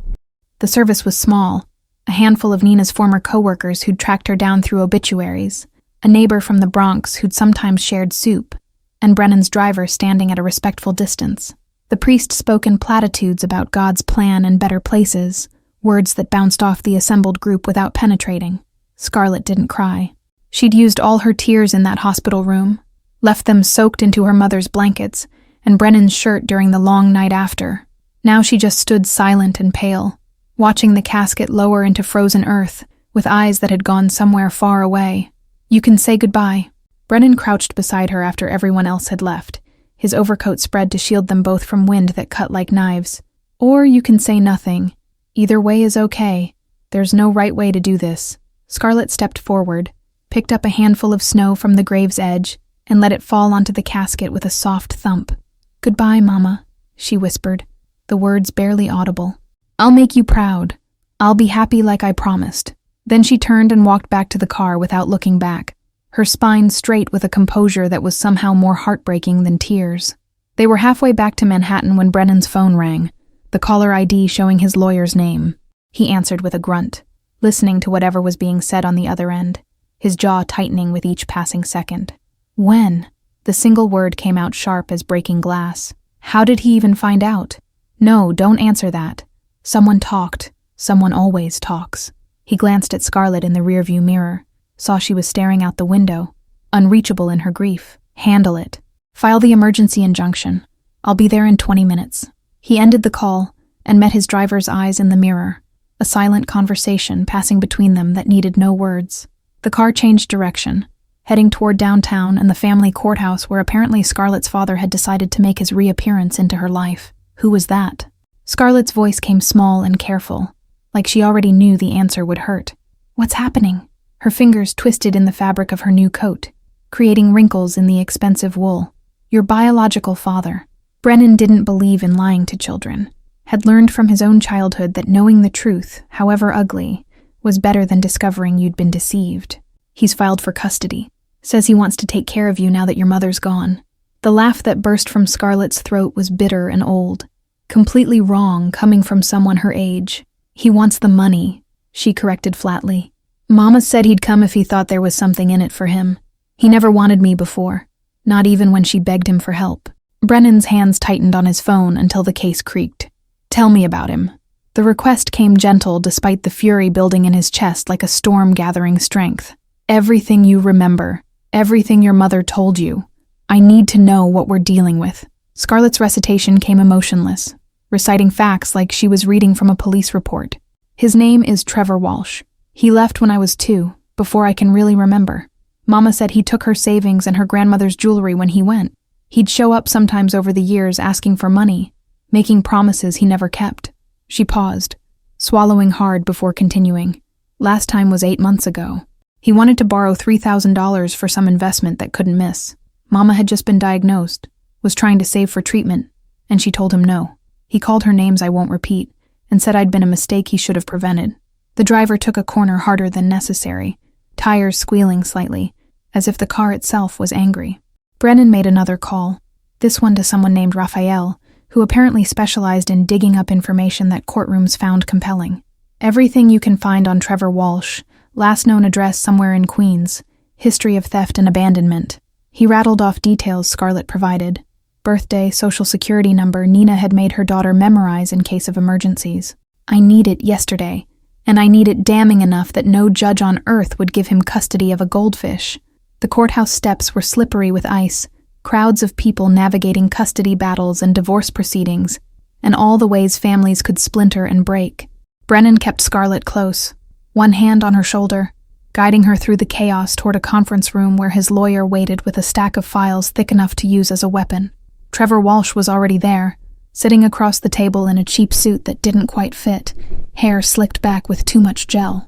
A: The service was small, a handful of Nina's former co-workers who'd tracked her down through obituaries, a neighbor from the Bronx who'd sometimes shared soup, and Brennan's driver standing at a respectful distance. The priest spoke in platitudes about God's plan and better places, words that bounced off the assembled group without penetrating. Scarlet didn't cry. She'd used all her tears in that hospital room, left them soaked into her mother's blankets and Brennan's shirt during the long night after. Now she just stood silent and pale, watching the casket lower into frozen earth, with eyes that had gone somewhere far away. "You can say goodbye." Brennan crouched beside her after everyone else had left, his overcoat spread to shield them both from wind that cut like knives. "Or you can say nothing. Either way is okay. There's no right way to do this." Scarlet stepped forward, picked up a handful of snow from the grave's edge, and let it fall onto the casket with a soft thump. "Goodbye, Mama," she whispered, the words barely audible. "I'll make you proud. I'll be happy like I promised." Then she turned and walked back to the car without looking back, her spine straight with a composure that was somehow more heartbreaking than tears. They were halfway back to Manhattan when Brennan's phone rang, the caller ID showing his lawyer's name. He answered with a grunt, listening to whatever was being said on the other end, his jaw tightening with each passing second. When? The single word came out sharp as breaking glass. How did he even find out? No, don't answer that. Someone talked. Someone always talks. He glanced at Scarlet in the rearview mirror, saw she was staring out the window, unreachable in her grief. "Handle it. File the emergency injunction. I'll be there in 20 minutes. He ended the call and met his driver's eyes in the mirror, a silent conversation passing between them that needed no words. The car changed direction, heading toward downtown and the family courthouse where apparently Scarlet's father had decided to make his reappearance into her life. Who was that? Scarlet's voice came small and careful, like she already knew the answer would hurt. "What's happening?" Her fingers twisted in the fabric of her new coat, creating wrinkles in the expensive wool. "Your biological father." Brennan didn't believe in lying to children, had learned from his own childhood that knowing the truth, however ugly, was better than discovering you'd been deceived. "He's filed for custody. Says he wants to take care of you now that your mother's gone." The laugh that burst from Scarlet's throat was bitter and old, completely wrong coming from someone her age. "He wants the money," she corrected flatly. "Mama said he'd come if he thought there was something in it for him. He never wanted me before, not even when she begged him for help." Brennan's hands tightened on his phone until the case creaked. "Tell me about him." The request came gentle despite the fury building in his chest like a storm gathering strength. "Everything you remember, everything your mother told you. I need to know what we're dealing with." Scarlet's recitation came emotionless, reciting facts like she was reading from a police report. "His name is Trevor Walsh. He left when I was 2, before I can really remember. Mama said he took her savings and her grandmother's jewelry when he went. He'd show up sometimes over the years asking for money, making promises he never kept." She paused, swallowing hard before continuing. "Last time was 8 months ago. He wanted to borrow $3,000 for some investment that couldn't miss. Mama had just been diagnosed, was trying to save for treatment, and she told him no. He called her names I won't repeat, and said I'd been a mistake he should have prevented." The driver took a corner harder than necessary, tires squealing slightly, as if the car itself was angry. Brennan made another call, this one to someone named Raphael, who apparently specialized in digging up information that courtrooms found compelling. "Everything you can find on Trevor Walsh, last known address somewhere in Queens, history of theft and abandonment." He rattled off details Scarlet provided. Birthday, social security number Nina had made her daughter memorize in case of emergencies. "I need it yesterday, and I need it damning enough that no judge on earth would give him custody of a goldfish." The courthouse steps were slippery with ice, crowds of people navigating custody battles and divorce proceedings, and all the ways families could splinter and break. Brennan kept Scarlet close, one hand on her shoulder, guiding her through the chaos toward a conference room where his lawyer waited with a stack of files thick enough to use as a weapon. Trevor Walsh was already there, sitting across the table in a cheap suit that didn't quite fit, hair slicked back with too much gel.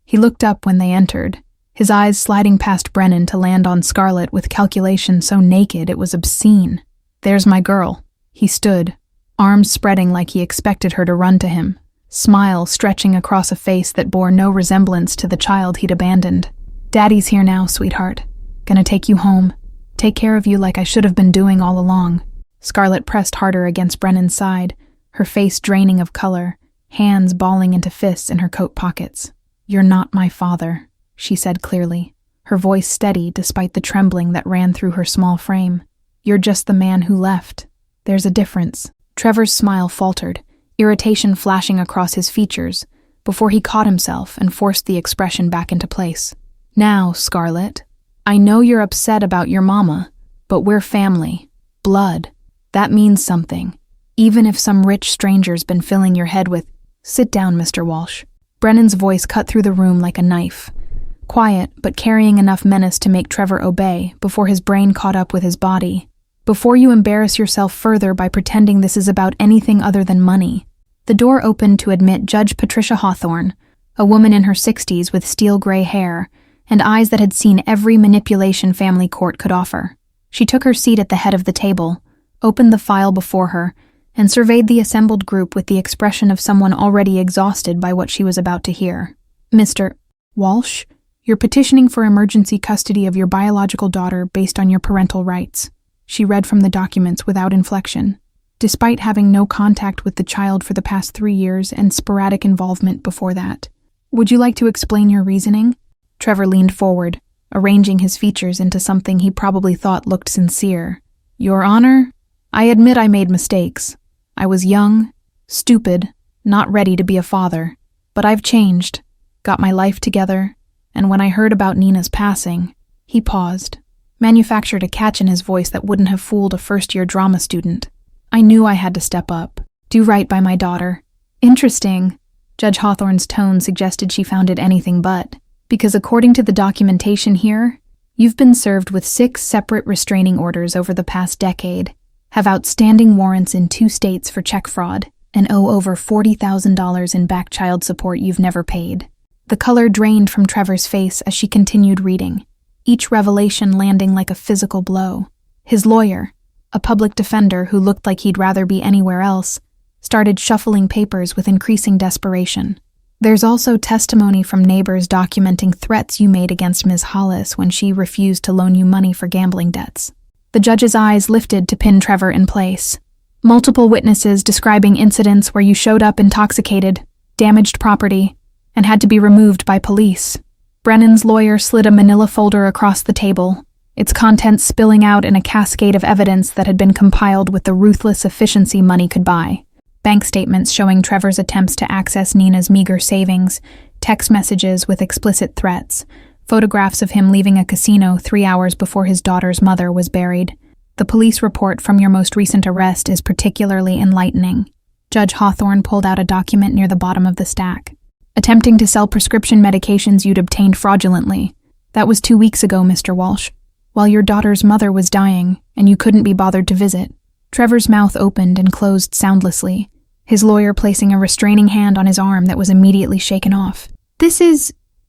A: He looked up when they entered, his eyes sliding past Brennan to land on Scarlet with calculation so naked it was obscene. "There's my girl." He stood, arms spreading like he expected her to run to him, smile stretching across a face that bore no resemblance to the child he'd abandoned. "Daddy's here now, sweetheart. Gonna take you home. Take care of you like I should have been doing all along." Scarlet pressed harder against Brennan's side, her face draining of color, hands balling into fists in her coat pockets. "You're not my father," she said clearly, her voice steady despite the trembling that ran through her small frame. You're just the man who left. There's a difference." Trevor's smile faltered, irritation flashing across his features, before he caught himself and forced the expression back into place. "Now, Scarlet, I know you're upset about your mama, but we're family. Blood. That means something. Even if some rich stranger's been filling your head with—" "Sit down, Mr. Walsh." Brennan's voice cut through the room like a knife. Quiet, but carrying enough menace to make Trevor obey before his brain caught up with his body. "Before you embarrass yourself further by pretending this is about anything other than money." The door opened to admit Judge Patricia Hawthorne, a woman in her 60s with steel-gray hair and eyes that had seen every manipulation family court could offer. She took her seat at the head of the table, opened the file before her, and surveyed the assembled group with the expression of someone already exhausted by what she was about to hear. "Mr. Walsh, you're petitioning for emergency custody of your biological daughter based on your parental rights." She read from the documents without inflection. "Despite having no contact with the child for the past 3 years and sporadic involvement before that. Would you like to explain your reasoning?" Trevor leaned forward, arranging his features into something he probably thought looked sincere. "Your Honor, I admit I made mistakes. I was young, stupid, not ready to be a father. But I've changed, got my life together, and when I heard about Nina's passing—" He paused, manufactured a catch in his voice that wouldn't have fooled a first-year drama student. "I knew I had to step up, do right by my daughter." "Interesting." Judge Hawthorne's tone suggested she found it anything but, because according to the documentation here, you've been served with 6 separate restraining orders over the past decade, have outstanding warrants in 2 states for check fraud, and owe over $40,000 in back child support you've never paid. The color drained from Trevor's face as she continued reading, each revelation landing like a physical blow. His lawyer, a public defender who looked like he'd rather be anywhere else, started shuffling papers with increasing desperation. "There's also testimony from neighbors documenting threats you made against Ms. Hollis when she refused to loan you money for gambling debts." The judge's eyes lifted to pin Trevor in place. "Multiple witnesses describing incidents where you showed up intoxicated, damaged property, and had to be removed by police." Brennan's lawyer slid a manila folder across the table, its contents spilling out in a cascade of evidence that had been compiled with the ruthless efficiency money could buy. Bank statements showing Trevor's attempts to access Nina's meager savings, text messages with explicit threats, photographs of him leaving a casino 3 hours before his daughter's mother was buried. The police report from your most recent arrest is particularly enlightening. Judge Hawthorne pulled out a document near the bottom of the stack. "Attempting to sell prescription medications you'd obtained fraudulently. That was 2 weeks ago, Mr. Walsh, while your daughter's mother was dying and you couldn't be bothered to visit." Trevor's mouth opened and closed soundlessly, his lawyer placing a restraining hand on his arm that was immediately shaken off.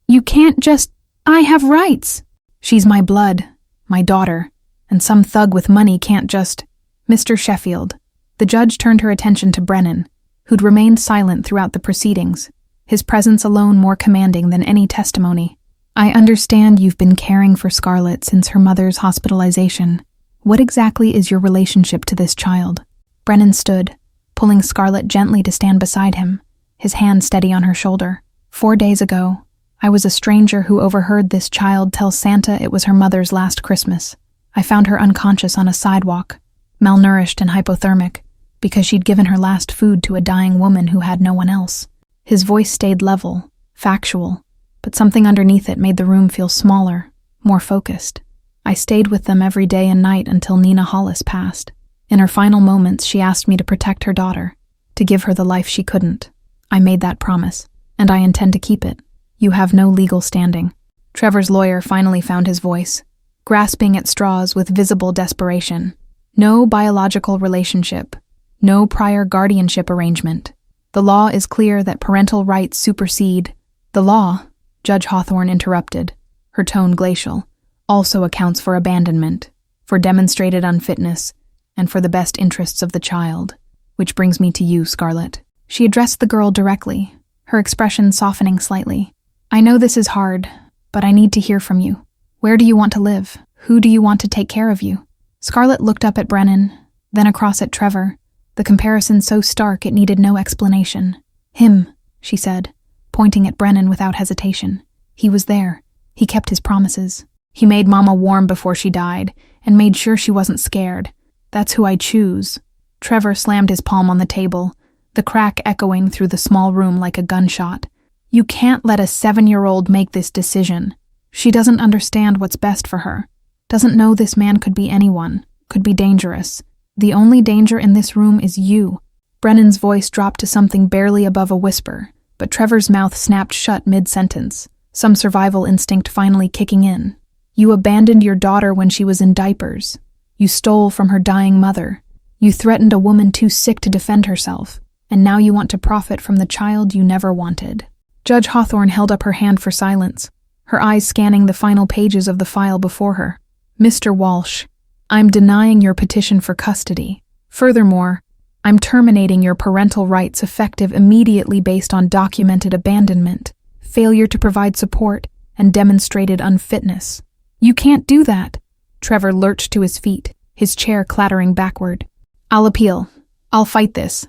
A: You can't just— I have rights." "She's my blood, my daughter, and some thug with money can't just—" "Mr. Sheffield." The judge turned her attention to Brennan, who'd remained silent throughout the proceedings, his presence alone more commanding than any testimony. "I understand you've been caring for Scarlet since her mother's hospitalization. What exactly is your relationship to this child?" Brennan stood, pulling Scarlet gently to stand beside him, his hand steady on her shoulder. 4 days ago, I was a stranger who overheard this child tell Santa it was her mother's last Christmas. I found her unconscious on a sidewalk, malnourished and hypothermic, because she'd given her last food to a dying woman who had no one else. His voice stayed level, factual, but something underneath it made the room feel smaller, more focused. I stayed with them every day and night until Nina Hollis passed. In her final moments, she asked me to protect her daughter, to give her the life she couldn't. I made that promise, and I intend to keep it. You have no legal standing." Trevor's lawyer finally found his voice, grasping at straws with visible desperation. "No biological relationship, no prior guardianship arrangement. The law is clear that parental rights supersede—" "The law," Judge Hawthorne interrupted, her tone glacial, "also accounts for abandonment, for demonstrated unfitness, and for the best interests of the child. Which brings me to you, Scarlet." She addressed the girl directly, her expression softening slightly. "I know this is hard, but I need to hear from you. Where do you want to live? Who do you want to take care of you?" Scarlet looked up at Brennan, then across at Trevor, the comparison so stark it needed no explanation. "Him," she said, pointing at Brennan without hesitation. "He was there. He kept his promises. He made Mama warm before she died, and made sure she wasn't scared. That's who I choose." Trevor slammed his palm on the table, the crack echoing through the small room like a gunshot. "You can't let a 7-year-old make this decision. She doesn't understand what's best for her. Doesn't know this man could be anyone, could be dangerous. The only danger in this room is you." Brennan's voice dropped to something barely above a whisper, but Trevor's mouth snapped shut mid-sentence, some survival instinct finally kicking in. "You abandoned your daughter when she was in diapers. You stole from her dying mother. You threatened a woman too sick to defend herself, and now you want to profit from the child you never wanted." Judge Hawthorne held up her hand for silence, her eyes scanning the final pages of the file before her. "Mr. Walsh, I'm denying your petition for custody. Furthermore, I'm terminating your parental rights effective immediately based on documented abandonment, failure to provide support, and demonstrated unfitness." "You can't do that." Trevor lurched to his feet, his chair clattering backward. "I'll appeal. I'll fight this.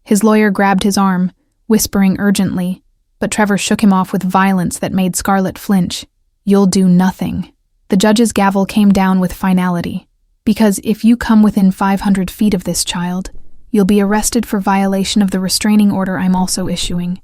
A: His lawyer grabbed his arm, whispering urgently, but Trevor shook him off with violence that made Scarlet flinch. "You'll do nothing." The judge's gavel came down with finality. "Because if you come within 500 feet of this child, you'll be arrested for violation of the restraining order I'm also issuing.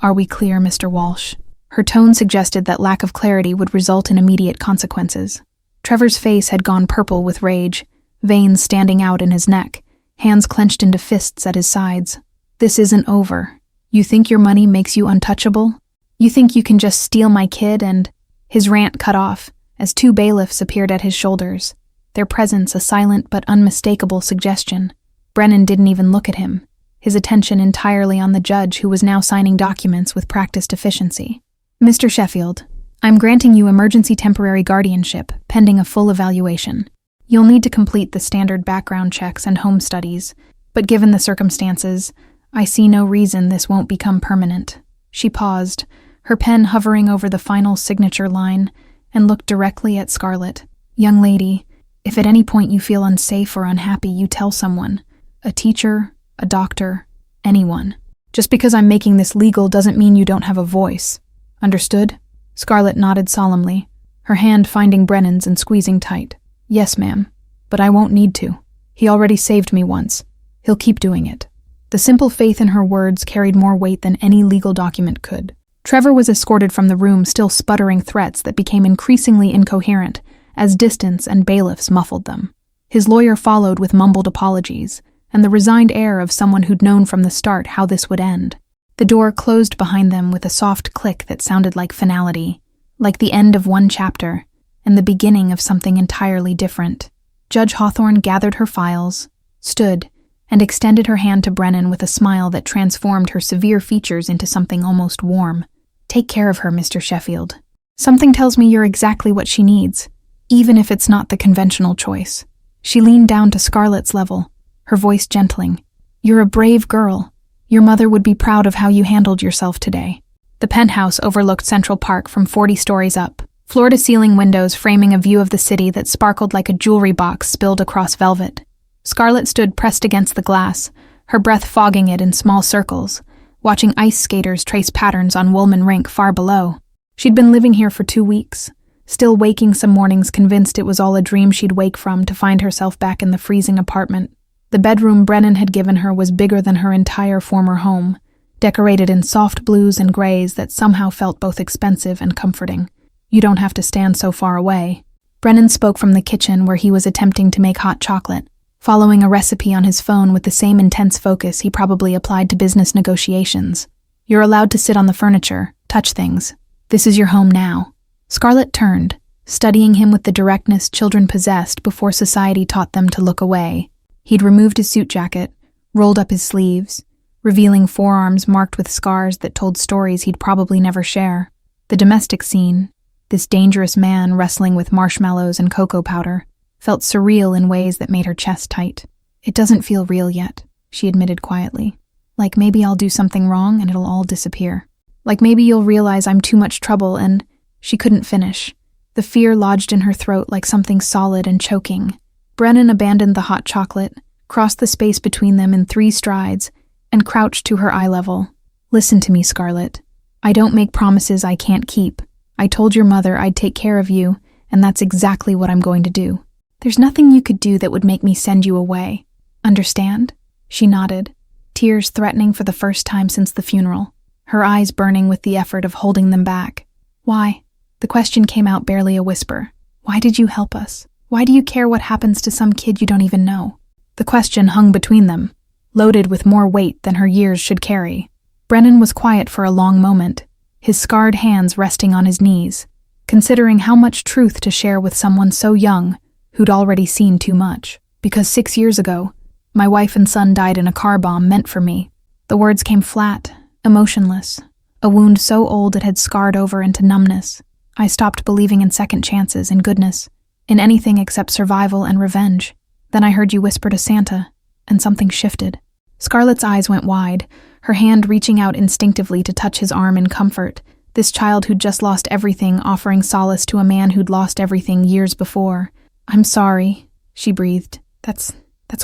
A: Are we clear, Mr. Walsh?" Her tone suggested that lack of clarity would result in immediate consequences. Trevor's face had gone purple with rage, veins standing out in his neck, hands clenched into fists at his sides. "This isn't over. You think your money makes you untouchable? You think you can just steal my kid and—" His rant cut off as 2 bailiffs appeared at his shoulders, their presence a silent but unmistakable suggestion. Brennan didn't even look at him, his attention entirely on the judge who was now signing documents with practiced efficiency. "Mr. Sheffield, I'm granting you emergency temporary guardianship, pending a full evaluation. You'll need to complete the standard background checks and home studies, but given the circumstances, I see no reason this won't become permanent." She paused, her pen hovering over the final signature line, and looked directly at Scarlet. "Young lady, if at any point you feel unsafe or unhappy, you tell someone. A teacher, a doctor, anyone. Just because I'm making this legal doesn't mean you don't have a voice. Understood?" Scarlet nodded solemnly, her hand finding Brennan's and squeezing tight. "Yes, ma'am, but I won't need to. He already saved me once. He'll keep doing it." The simple faith in her words carried more weight than any legal document could. Trevor was escorted from the room, still sputtering threats that became increasingly incoherent as distance and bailiffs muffled them. His lawyer followed with mumbled apologies, and the resigned air of someone who'd known from the start how this would end. The door closed behind them with a soft click that sounded like finality, like the end of one chapter, and the beginning of something entirely different. Judge Hawthorne gathered her files, stood, and extended her hand to Brennan with a smile that transformed her severe features into something almost warm. "Take care of her, Mr. Sheffield. Something tells me you're exactly what she needs, even if it's not the conventional choice." She leaned down to Scarlet's level, her voice gentling. "You're a brave girl. Your mother would be proud of how you handled yourself today." The penthouse overlooked Central Park from 40 stories up, floor-to-ceiling windows framing a view of the city that sparkled like a jewelry box spilled across velvet. Scarlet stood pressed against the glass, her breath fogging it in small circles, watching ice skaters trace patterns on Woolman Rink far below. She'd been living here for 2 weeks, still waking some mornings convinced it was all a dream she'd wake from to find herself back in the freezing apartment. The bedroom Brennan had given her was bigger than her entire former home, decorated in soft blues and grays that somehow felt both expensive and comforting. "You don't have to stand so far away." Brennan spoke from the kitchen where he was attempting to make hot chocolate, following a recipe on his phone with the same intense focus he probably applied to business negotiations. "You're allowed to sit on the furniture, touch things. This is your home now." Scarlet turned, studying him with the directness children possessed before society taught them to look away. He'd removed his suit jacket, rolled up his sleeves, revealing forearms marked with scars that told stories he'd probably never share. The domestic scene, this dangerous man wrestling with marshmallows and cocoa powder, felt surreal in ways that made her chest tight. "It doesn't feel real yet," she admitted quietly. "Like maybe I'll do something wrong and it'll all disappear. Like maybe you'll realize I'm too much trouble and—" She couldn't finish. The fear lodged in her throat like something solid and choking. Brennan abandoned the hot chocolate, crossed the space between them in 3 strides, and crouched to her eye level. "Listen to me, Scarlet. I don't make promises I can't keep. I told your mother I'd take care of you, and that's exactly what I'm going to do. There's nothing you could do that would make me send you away. Understand?" She nodded, tears threatening for the first time since the funeral, her eyes burning with the effort of holding them back. "Why?" The question came out barely a whisper. "Why did you help us? Why do you care what happens to some kid you don't even know?" The question hung between them, loaded with more weight than her years should carry. Brennan was quiet for a long moment, his scarred hands resting on his knees, considering how much truth to share with someone so young, who'd already seen too much. "Because 6 years ago, my wife and son died in a car bomb meant for me." The words came flat, emotionless, a wound so old it had scarred over into numbness. "I stopped believing in second chances, in goodness, in anything except survival and revenge. Then I heard you whisper to Santa, and something shifted." Scarlet's eyes went wide, her hand reaching out instinctively to touch his arm in comfort, this child who'd just lost everything offering solace to a man who'd lost everything years before. "I'm sorry," she breathed. That's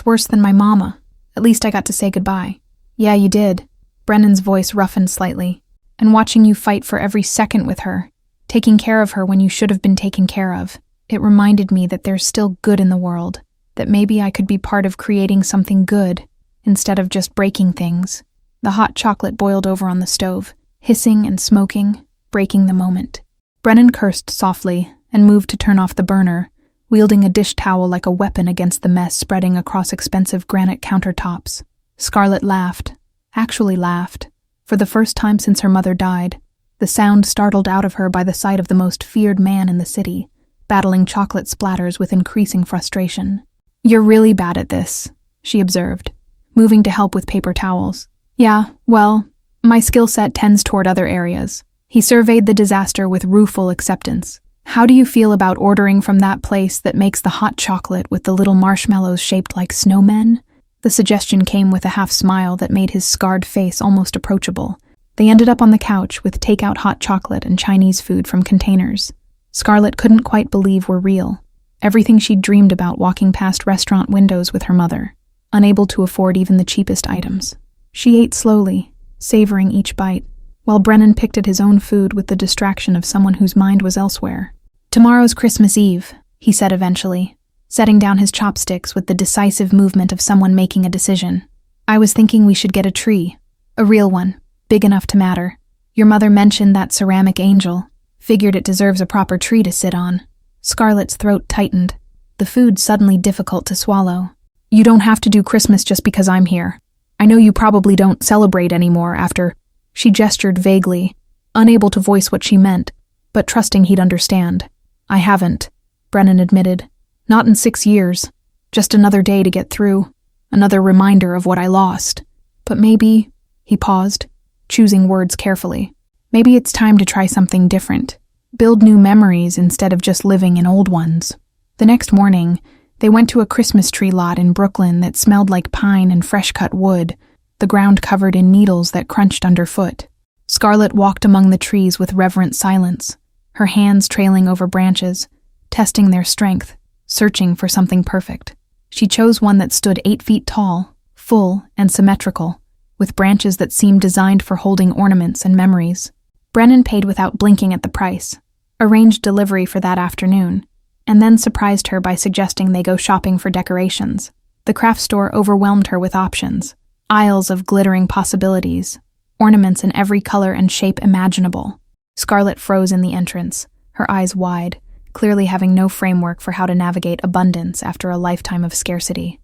A: worse than my mama. At least I got to say goodbye." "Yeah, you did." Brennan's voice roughened slightly. "And watching you fight for every second with her, taking care of her when you should have been taken care of, it reminded me that there's still good in the world, that maybe I could be part of creating something good, instead of just breaking things." The hot chocolate boiled over on the stove, hissing and smoking, breaking the moment. Brennan cursed softly and moved to turn off the burner, wielding a dish towel like a weapon against the mess spreading across expensive granite countertops. Scarlet laughed, actually laughed, for the first time since her mother died, the sound startled out of her by the sight of the most feared man in the city, battling chocolate splatters with increasing frustration. "You're really bad at this," she observed, moving to help with paper towels. "Yeah, well, my skill set tends toward other areas." He surveyed the disaster with rueful acceptance. "How do you feel about ordering from that place that makes the hot chocolate with the little marshmallows shaped like snowmen?" The suggestion came with a half smile that made his scarred face almost approachable. They ended up on the couch with takeout hot chocolate and Chinese food from containers. Scarlet couldn't quite believe were real. Everything she'd dreamed about walking past restaurant windows with her mother, unable to afford even the cheapest items. She ate slowly, savoring each bite, while Brennan picked at his own food with the distraction of someone whose mind was elsewhere. "Tomorrow's Christmas Eve," he said eventually, setting down his chopsticks with the decisive movement of someone making a decision. "I was thinking we should get a tree. A real one, big enough to matter. Your mother mentioned that ceramic angel. Figured it deserves a proper tree to sit on." Scarlet's throat tightened, the food suddenly difficult to swallow. "You don't have to do Christmas just because I'm here. I know you probably don't celebrate anymore after—" She gestured vaguely, unable to voice what she meant, but trusting he'd understand. "I haven't," Brennan admitted. "Not in 6 years. Just another day to get through. Another reminder of what I lost. But maybe," he paused, choosing words carefully, "maybe it's time to try something different. Build new memories instead of just living in old ones." The next morning, they went to a Christmas tree lot in Brooklyn that smelled like pine and fresh-cut wood, the ground covered in needles that crunched underfoot. Scarlet walked among the trees with reverent silence, her hands trailing over branches, testing their strength, searching for something perfect. She chose one that stood 8 feet tall, full and symmetrical, with branches that seemed designed for holding ornaments and memories. Brennan paid without blinking at the price, arranged delivery for that afternoon, and then surprised her by suggesting they go shopping for decorations. The craft store overwhelmed her with options, aisles of glittering possibilities, ornaments in every color and shape imaginable. Scarlet froze in the entrance, her eyes wide, clearly having no framework for how to navigate abundance after a lifetime of scarcity.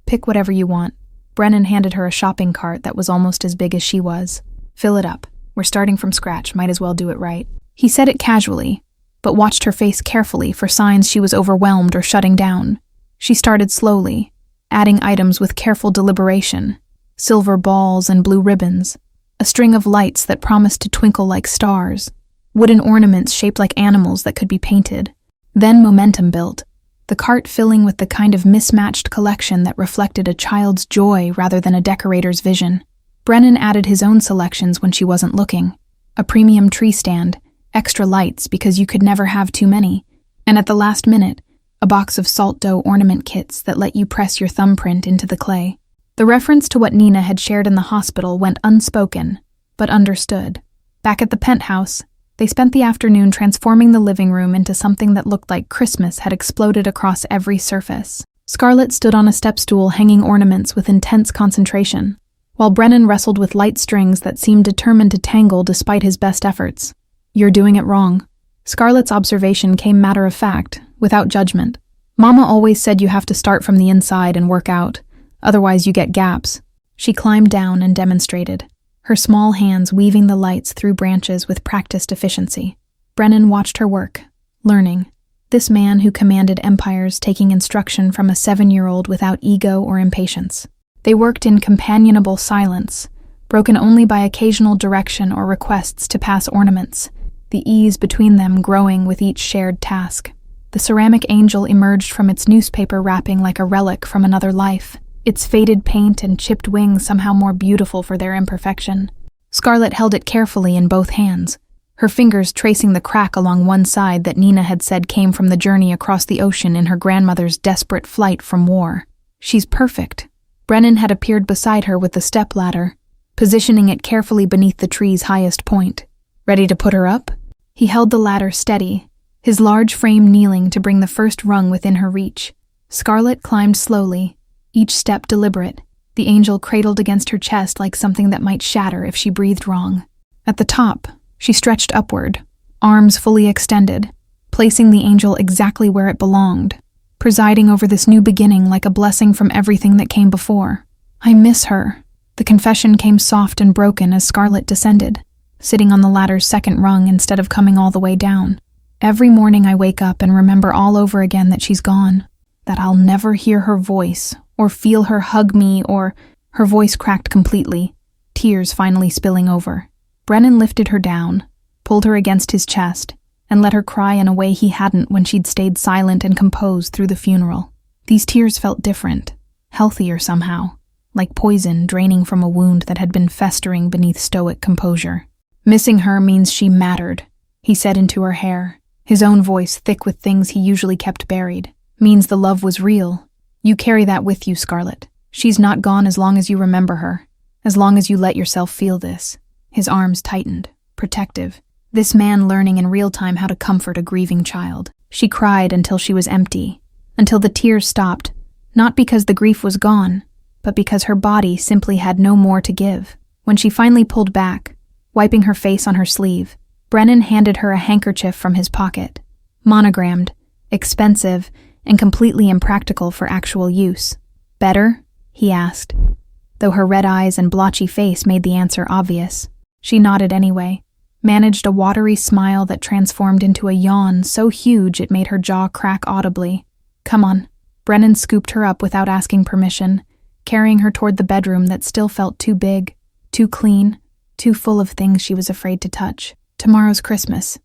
A: "Pick whatever you want." Brennan handed her a shopping cart that was almost as big as she was. "Fill it up. We're starting from scratch, might as well do it right." He said it casually, but watched her face carefully for signs she was overwhelmed or shutting down. She started slowly, adding items with careful deliberation, silver balls and blue ribbons, a string of lights that promised to twinkle like stars, wooden ornaments shaped like animals that could be painted. Then momentum built, the cart filling with the kind of mismatched collection that reflected a child's joy rather than a decorator's vision. Brennan added his own selections when she wasn't looking. A premium tree stand, extra lights because you could never have too many, and at the last minute, a box of salt dough ornament kits that let you press your thumbprint into the clay. The reference to what Nina had shared in the hospital went unspoken, but understood. Back at the penthouse, They spent the afternoon transforming the living room into something that looked like Christmas had exploded across every surface. Scarlet stood on a step stool hanging ornaments with intense concentration, while Brennan wrestled with light strings that seemed determined to tangle despite his best efforts. "You're doing it wrong." Scarlet's observation came matter of fact, without judgment. "Mama always said you have to start from the inside and work out, otherwise you get gaps." She climbed down and demonstrated, her small hands weaving the lights through branches with practiced efficiency. Brennan watched her work, learning. This man who commanded empires taking instruction from a 7-year-old without ego or impatience. They worked in companionable silence, broken only by occasional direction or requests to pass ornaments, the ease between them growing with each shared task. The ceramic angel emerged from its newspaper wrapping like a relic from another life, its faded paint and chipped wings somehow more beautiful for their imperfection. Scarlet held it carefully in both hands, her fingers tracing the crack along one side that Nina had said came from the journey across the ocean in her grandmother's desperate flight from war. "She's perfect." Brennan had appeared beside her with the stepladder, positioning it carefully beneath the tree's highest point. "Ready to put her up?" He held the ladder steady, his large frame kneeling to bring the first rung within her reach. Scarlet climbed slowly, each step deliberate, the angel cradled against her chest like something that might shatter if she breathed wrong. At the top, she stretched upward, arms fully extended, placing the angel exactly where it belonged, presiding over this new beginning like a blessing from everything that came before. "I miss her." The confession came soft and broken as Scarlet descended, sitting on the ladder's second rung instead of coming all the way down. "Every morning I wake up and remember all over again that she's gone, that I'll never hear her voice or feel her hug me or—" Her voice cracked completely, tears finally spilling over. Brennan lifted her down, pulled her against his chest, and let her cry in a way he hadn't when she'd stayed silent and composed through the funeral. These tears felt different, healthier somehow, like poison draining from a wound that had been festering beneath stoic composure. "Missing her means she mattered," he said into her hair, his own voice thick with things he usually kept buried. "Means the love was real. You carry that with you, Scarlet. She's not gone as long as you remember her, as long as you let yourself feel this." His arms tightened, protective. This man learning in real time how to comfort a grieving child. She cried until she was empty, until the tears stopped, not because the grief was gone, but because her body simply had no more to give. When she finally pulled back, wiping her face on her sleeve, Brennan handed her a handkerchief from his pocket, monogrammed, expensive, and completely impractical for actual use. "Better?" he asked, though her red eyes and blotchy face made the answer obvious. She nodded anyway, managed a watery smile that transformed into a yawn so huge it made her jaw crack audibly. "Come on." Brennan scooped her up without asking permission, carrying her toward the bedroom that still felt too big, too clean, too full of things she was afraid to touch. "Tomorrow's Christmas.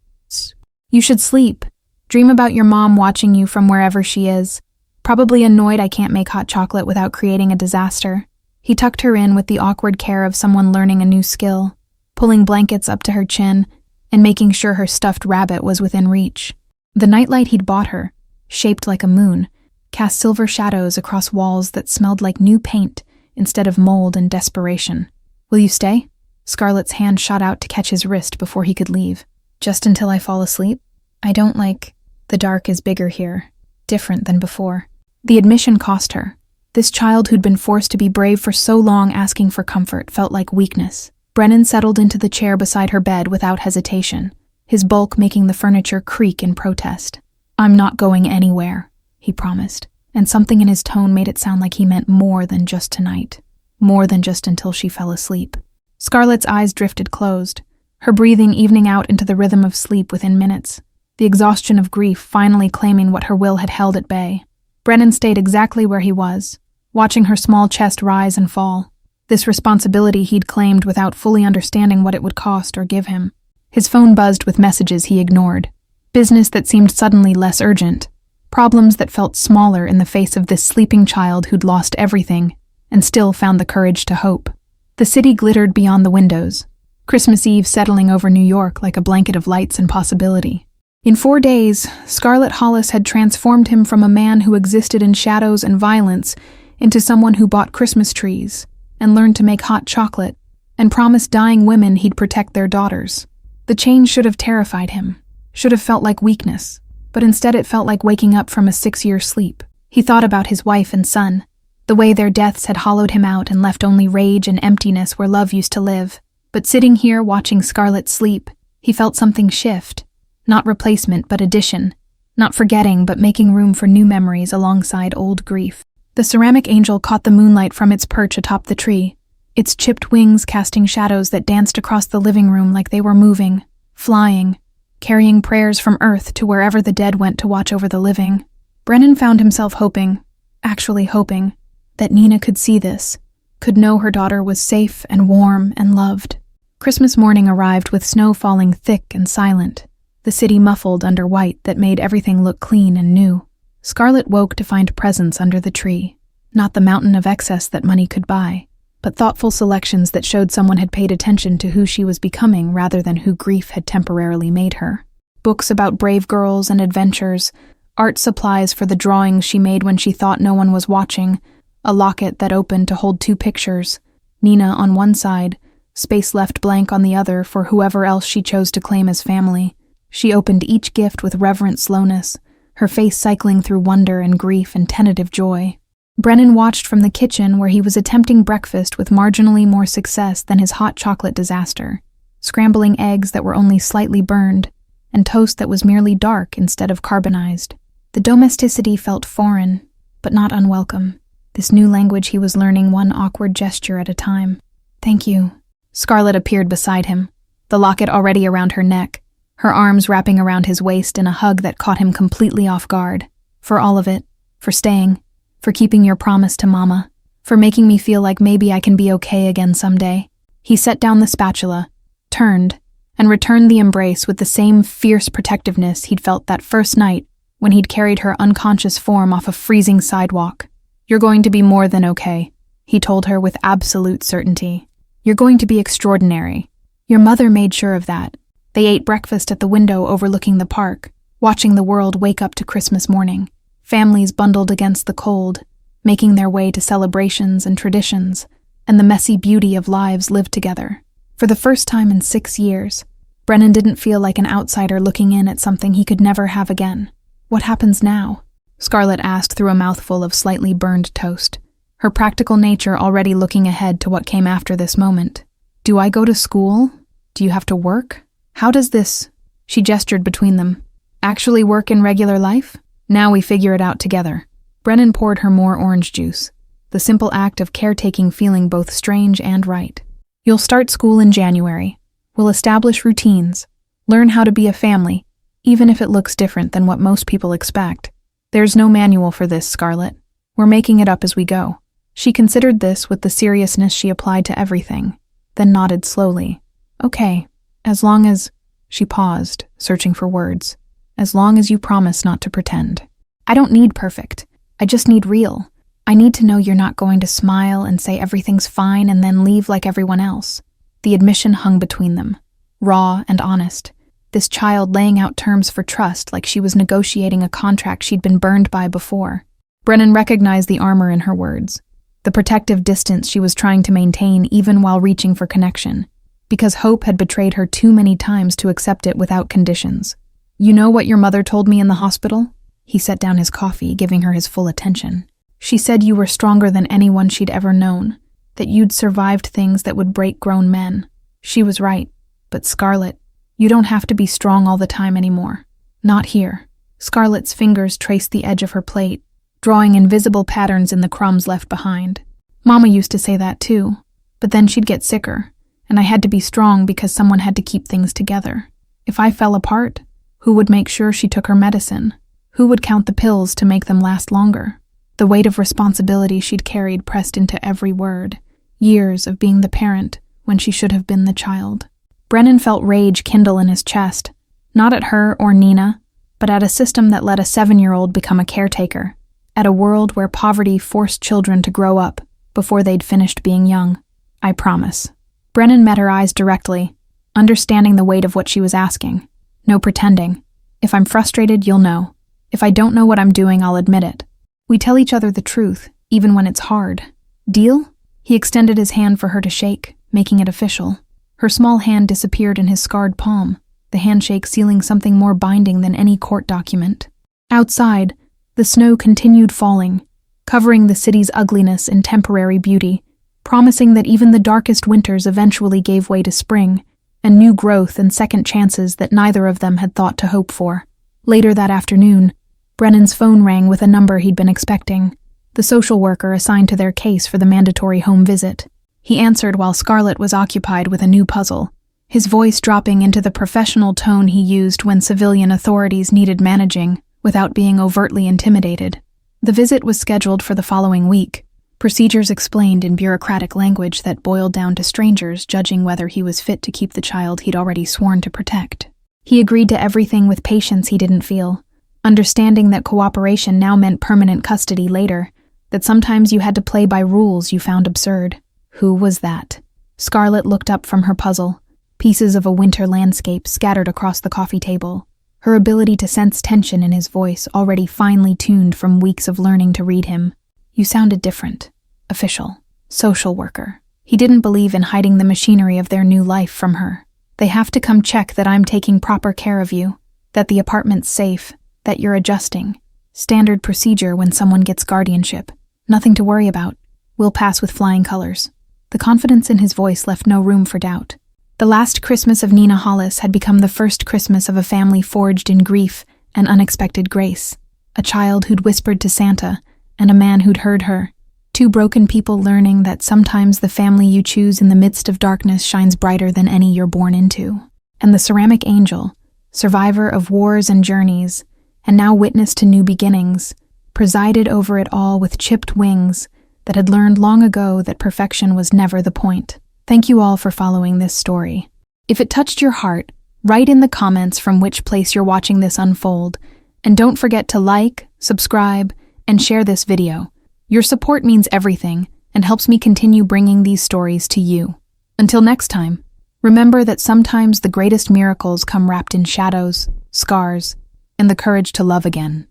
A: You should sleep. Dream about your mom watching you from wherever she is, probably annoyed I can't make hot chocolate without creating a disaster." He tucked her in with the awkward care of someone learning a new skill, pulling blankets up to her chin and making sure her stuffed rabbit was within reach. The nightlight he'd bought her, shaped like a moon, cast silver shadows across walls that smelled like new paint instead of mold and desperation. "Will you stay?" Scarlet's hand shot out to catch his wrist before he could leave. "Just until I fall asleep? I don't like— The dark is bigger here, different than before." The admission cost her. This child who'd been forced to be brave for so long asking for comfort felt like weakness. Brennan settled into the chair beside her bed without hesitation, his bulk making the furniture creak in protest. "I'm not going anywhere," he promised, and something in his tone made it sound like he meant more than just tonight, more than just until she fell asleep. Scarlet's eyes drifted closed, her breathing evening out into the rhythm of sleep within minutes, the exhaustion of grief finally claiming what her will had held at bay. Brennan stayed exactly where he was, watching her small chest rise and fall. This responsibility he'd claimed without fully understanding what it would cost or give him. His phone buzzed with messages he ignored. Business that seemed suddenly less urgent. Problems that felt smaller in the face of this sleeping child who'd lost everything and still found the courage to hope. The city glittered beyond the windows, Christmas Eve settling over New York like a blanket of lights and possibility. In 4 days, Scarlet Hollis had transformed him from a man who existed in shadows and violence into someone who bought Christmas trees and learned to make hot chocolate and promised dying women he'd protect their daughters. The change should have terrified him, should have felt like weakness, but instead it felt like waking up from a 6-year sleep. He thought about his wife and son, the way their deaths had hollowed him out and left only rage and emptiness where love used to live. But sitting here watching Scarlet sleep, he felt something shift. Not replacement, but addition. Not forgetting, but making room for new memories alongside old grief. The ceramic angel caught the moonlight from its perch atop the tree, its chipped wings casting shadows that danced across the living room like they were moving, flying, carrying prayers from Earth to wherever the dead went to watch over the living. Brennan found himself hoping, actually hoping, that Nina could see this, could know her daughter was safe and warm and loved. Christmas morning arrived with snow falling thick and silent, the city muffled under white that made everything look clean and new. Scarlet woke to find presents under the tree, not the mountain of excess that money could buy, but thoughtful selections that showed someone had paid attention to who she was becoming rather than who grief had temporarily made her. Books about brave girls and adventures, art supplies for the drawings she made when she thought no one was watching, a locket that opened to hold 2 pictures, Nina on one side, space left blank on the other for whoever else she chose to claim as family. She opened each gift with reverent slowness, her face cycling through wonder and grief and tentative joy. Brennan watched from the kitchen where he was attempting breakfast with marginally more success than his hot chocolate disaster, scrambling eggs that were only slightly burned, and toast that was merely dark instead of carbonized. The domesticity felt foreign, but not unwelcome. This new language he was learning one awkward gesture at a time. "Thank you." Scarlet appeared beside him, the locket already around her neck, her arms wrapping around his waist in a hug that caught him completely off guard. "For all of it, for staying, for keeping your promise to Mama, for making me feel like maybe I can be okay again someday." He set down the spatula, turned, and returned the embrace with the same fierce protectiveness he'd felt that first night when he'd carried her unconscious form off a freezing sidewalk. "You're going to be more than okay," he told her with absolute certainty. "You're going to be extraordinary. Your mother made sure of that." They ate breakfast at the window overlooking the park, watching the world wake up to Christmas morning. Families bundled against the cold, making their way to celebrations and traditions, and the messy beauty of lives lived together. For the first time in 6 years, Brennan didn't feel like an outsider looking in at something he could never have again. "What happens now?" Scarlet asked through a mouthful of slightly burned toast, her practical nature already looking ahead to what came after this moment. "Do I go to school? Do you have to work? How does this," she gestured between them, "actually work in regular life? Now we figure it out together." Brennan poured her more orange juice, the simple act of caretaking feeling both strange and right. "You'll start school in January. We'll establish routines, learn how to be a family, even if it looks different than what most people expect. There's no manual for this, Scarlet. We're making it up as we go." She considered this with the seriousness she applied to everything, then nodded slowly. "Okay, as long as—" She paused, searching for words. "As long as you promise not to pretend." "I don't need perfect. I just need real. I need to know you're not going to smile and say everything's fine and then leave like everyone else." The admission hung between them, raw and honest. This child laying out terms for trust like she was negotiating a contract she'd been burned by before. Brennan recognized the armor in her words, the protective distance she was trying to maintain even while reaching for connection, because hope had betrayed her too many times to accept it without conditions. "You know what your mother told me in the hospital?" He set down his coffee, giving her his full attention. "She said you were stronger than anyone she'd ever known, that you'd survived things that would break grown men. She was right, but Scarlet, you don't have to be strong all the time anymore. Not here." Scarlet's fingers traced the edge of her plate, drawing invisible patterns in the crumbs left behind. "Mama used to say that too, but then she'd get sicker, and I had to be strong because someone had to keep things together. If I fell apart, who would make sure she took her medicine? Who would count the pills to make them last longer?" The weight of responsibility she'd carried pressed into every word, years of being the parent when she should have been the child. Brennan felt rage kindle in his chest, not at her or Nina, but at a system that let a 7-year-old become a caretaker, at a world where poverty forced children to grow up before they'd finished being young. "I promise." Brennan met her eyes directly, understanding the weight of what she was asking. "No pretending. If I'm frustrated, you'll know. If I don't know what I'm doing, I'll admit it. We tell each other the truth, even when it's hard. Deal?" He extended his hand for her to shake, making it official. Her small hand disappeared in his scarred palm, the handshake sealing something more binding than any court document. Outside, the snow continued falling, covering the city's ugliness in temporary beauty, promising that even the darkest winters eventually gave way to spring, and new growth and second chances that neither of them had thought to hope for. Later that afternoon, Brennan's phone rang with a number he'd been expecting, the social worker assigned to their case for the mandatory home visit. He answered while Scarlet was occupied with a new puzzle, his voice dropping into the professional tone he used when civilian authorities needed managing, without being overtly intimidated. The visit was scheduled for the following week, procedures explained in bureaucratic language that boiled down to strangers judging whether he was fit to keep the child he'd already sworn to protect. He agreed to everything with patience he didn't feel, understanding that cooperation now meant permanent custody later, that sometimes you had to play by rules you found absurd. Who was that? Scarlet looked up from her puzzle, pieces of a winter landscape scattered across the coffee table, her ability to sense tension in his voice already finely tuned from weeks of learning to read him. You sounded different. Official. Social worker. He didn't believe in hiding the machinery of their new life from her. They have to come check that I'm taking proper care of you, that the apartment's safe, that you're adjusting. Standard procedure when someone gets guardianship. Nothing to worry about. We'll pass with flying colors. The confidence in his voice left no room for doubt. The last Christmas of Nina Hollis had become the first Christmas of a family forged in grief and unexpected grace. A child who'd whispered to Santa, and a man who'd heard her. Two broken people learning that sometimes the family you choose in the midst of darkness shines brighter than any you're born into. And the ceramic angel, survivor of wars and journeys, and now witness to new beginnings, presided over it all with chipped wings that had learned long ago that perfection was never the point. Thank you all for following this story. If it touched your heart, write in the comments from which place you're watching this unfold, and don't forget to like, subscribe, and share this video. Your support means everything and helps me continue bringing these stories to you. Until next time, remember that sometimes the greatest miracles come wrapped in shadows, scars, and the courage to love again.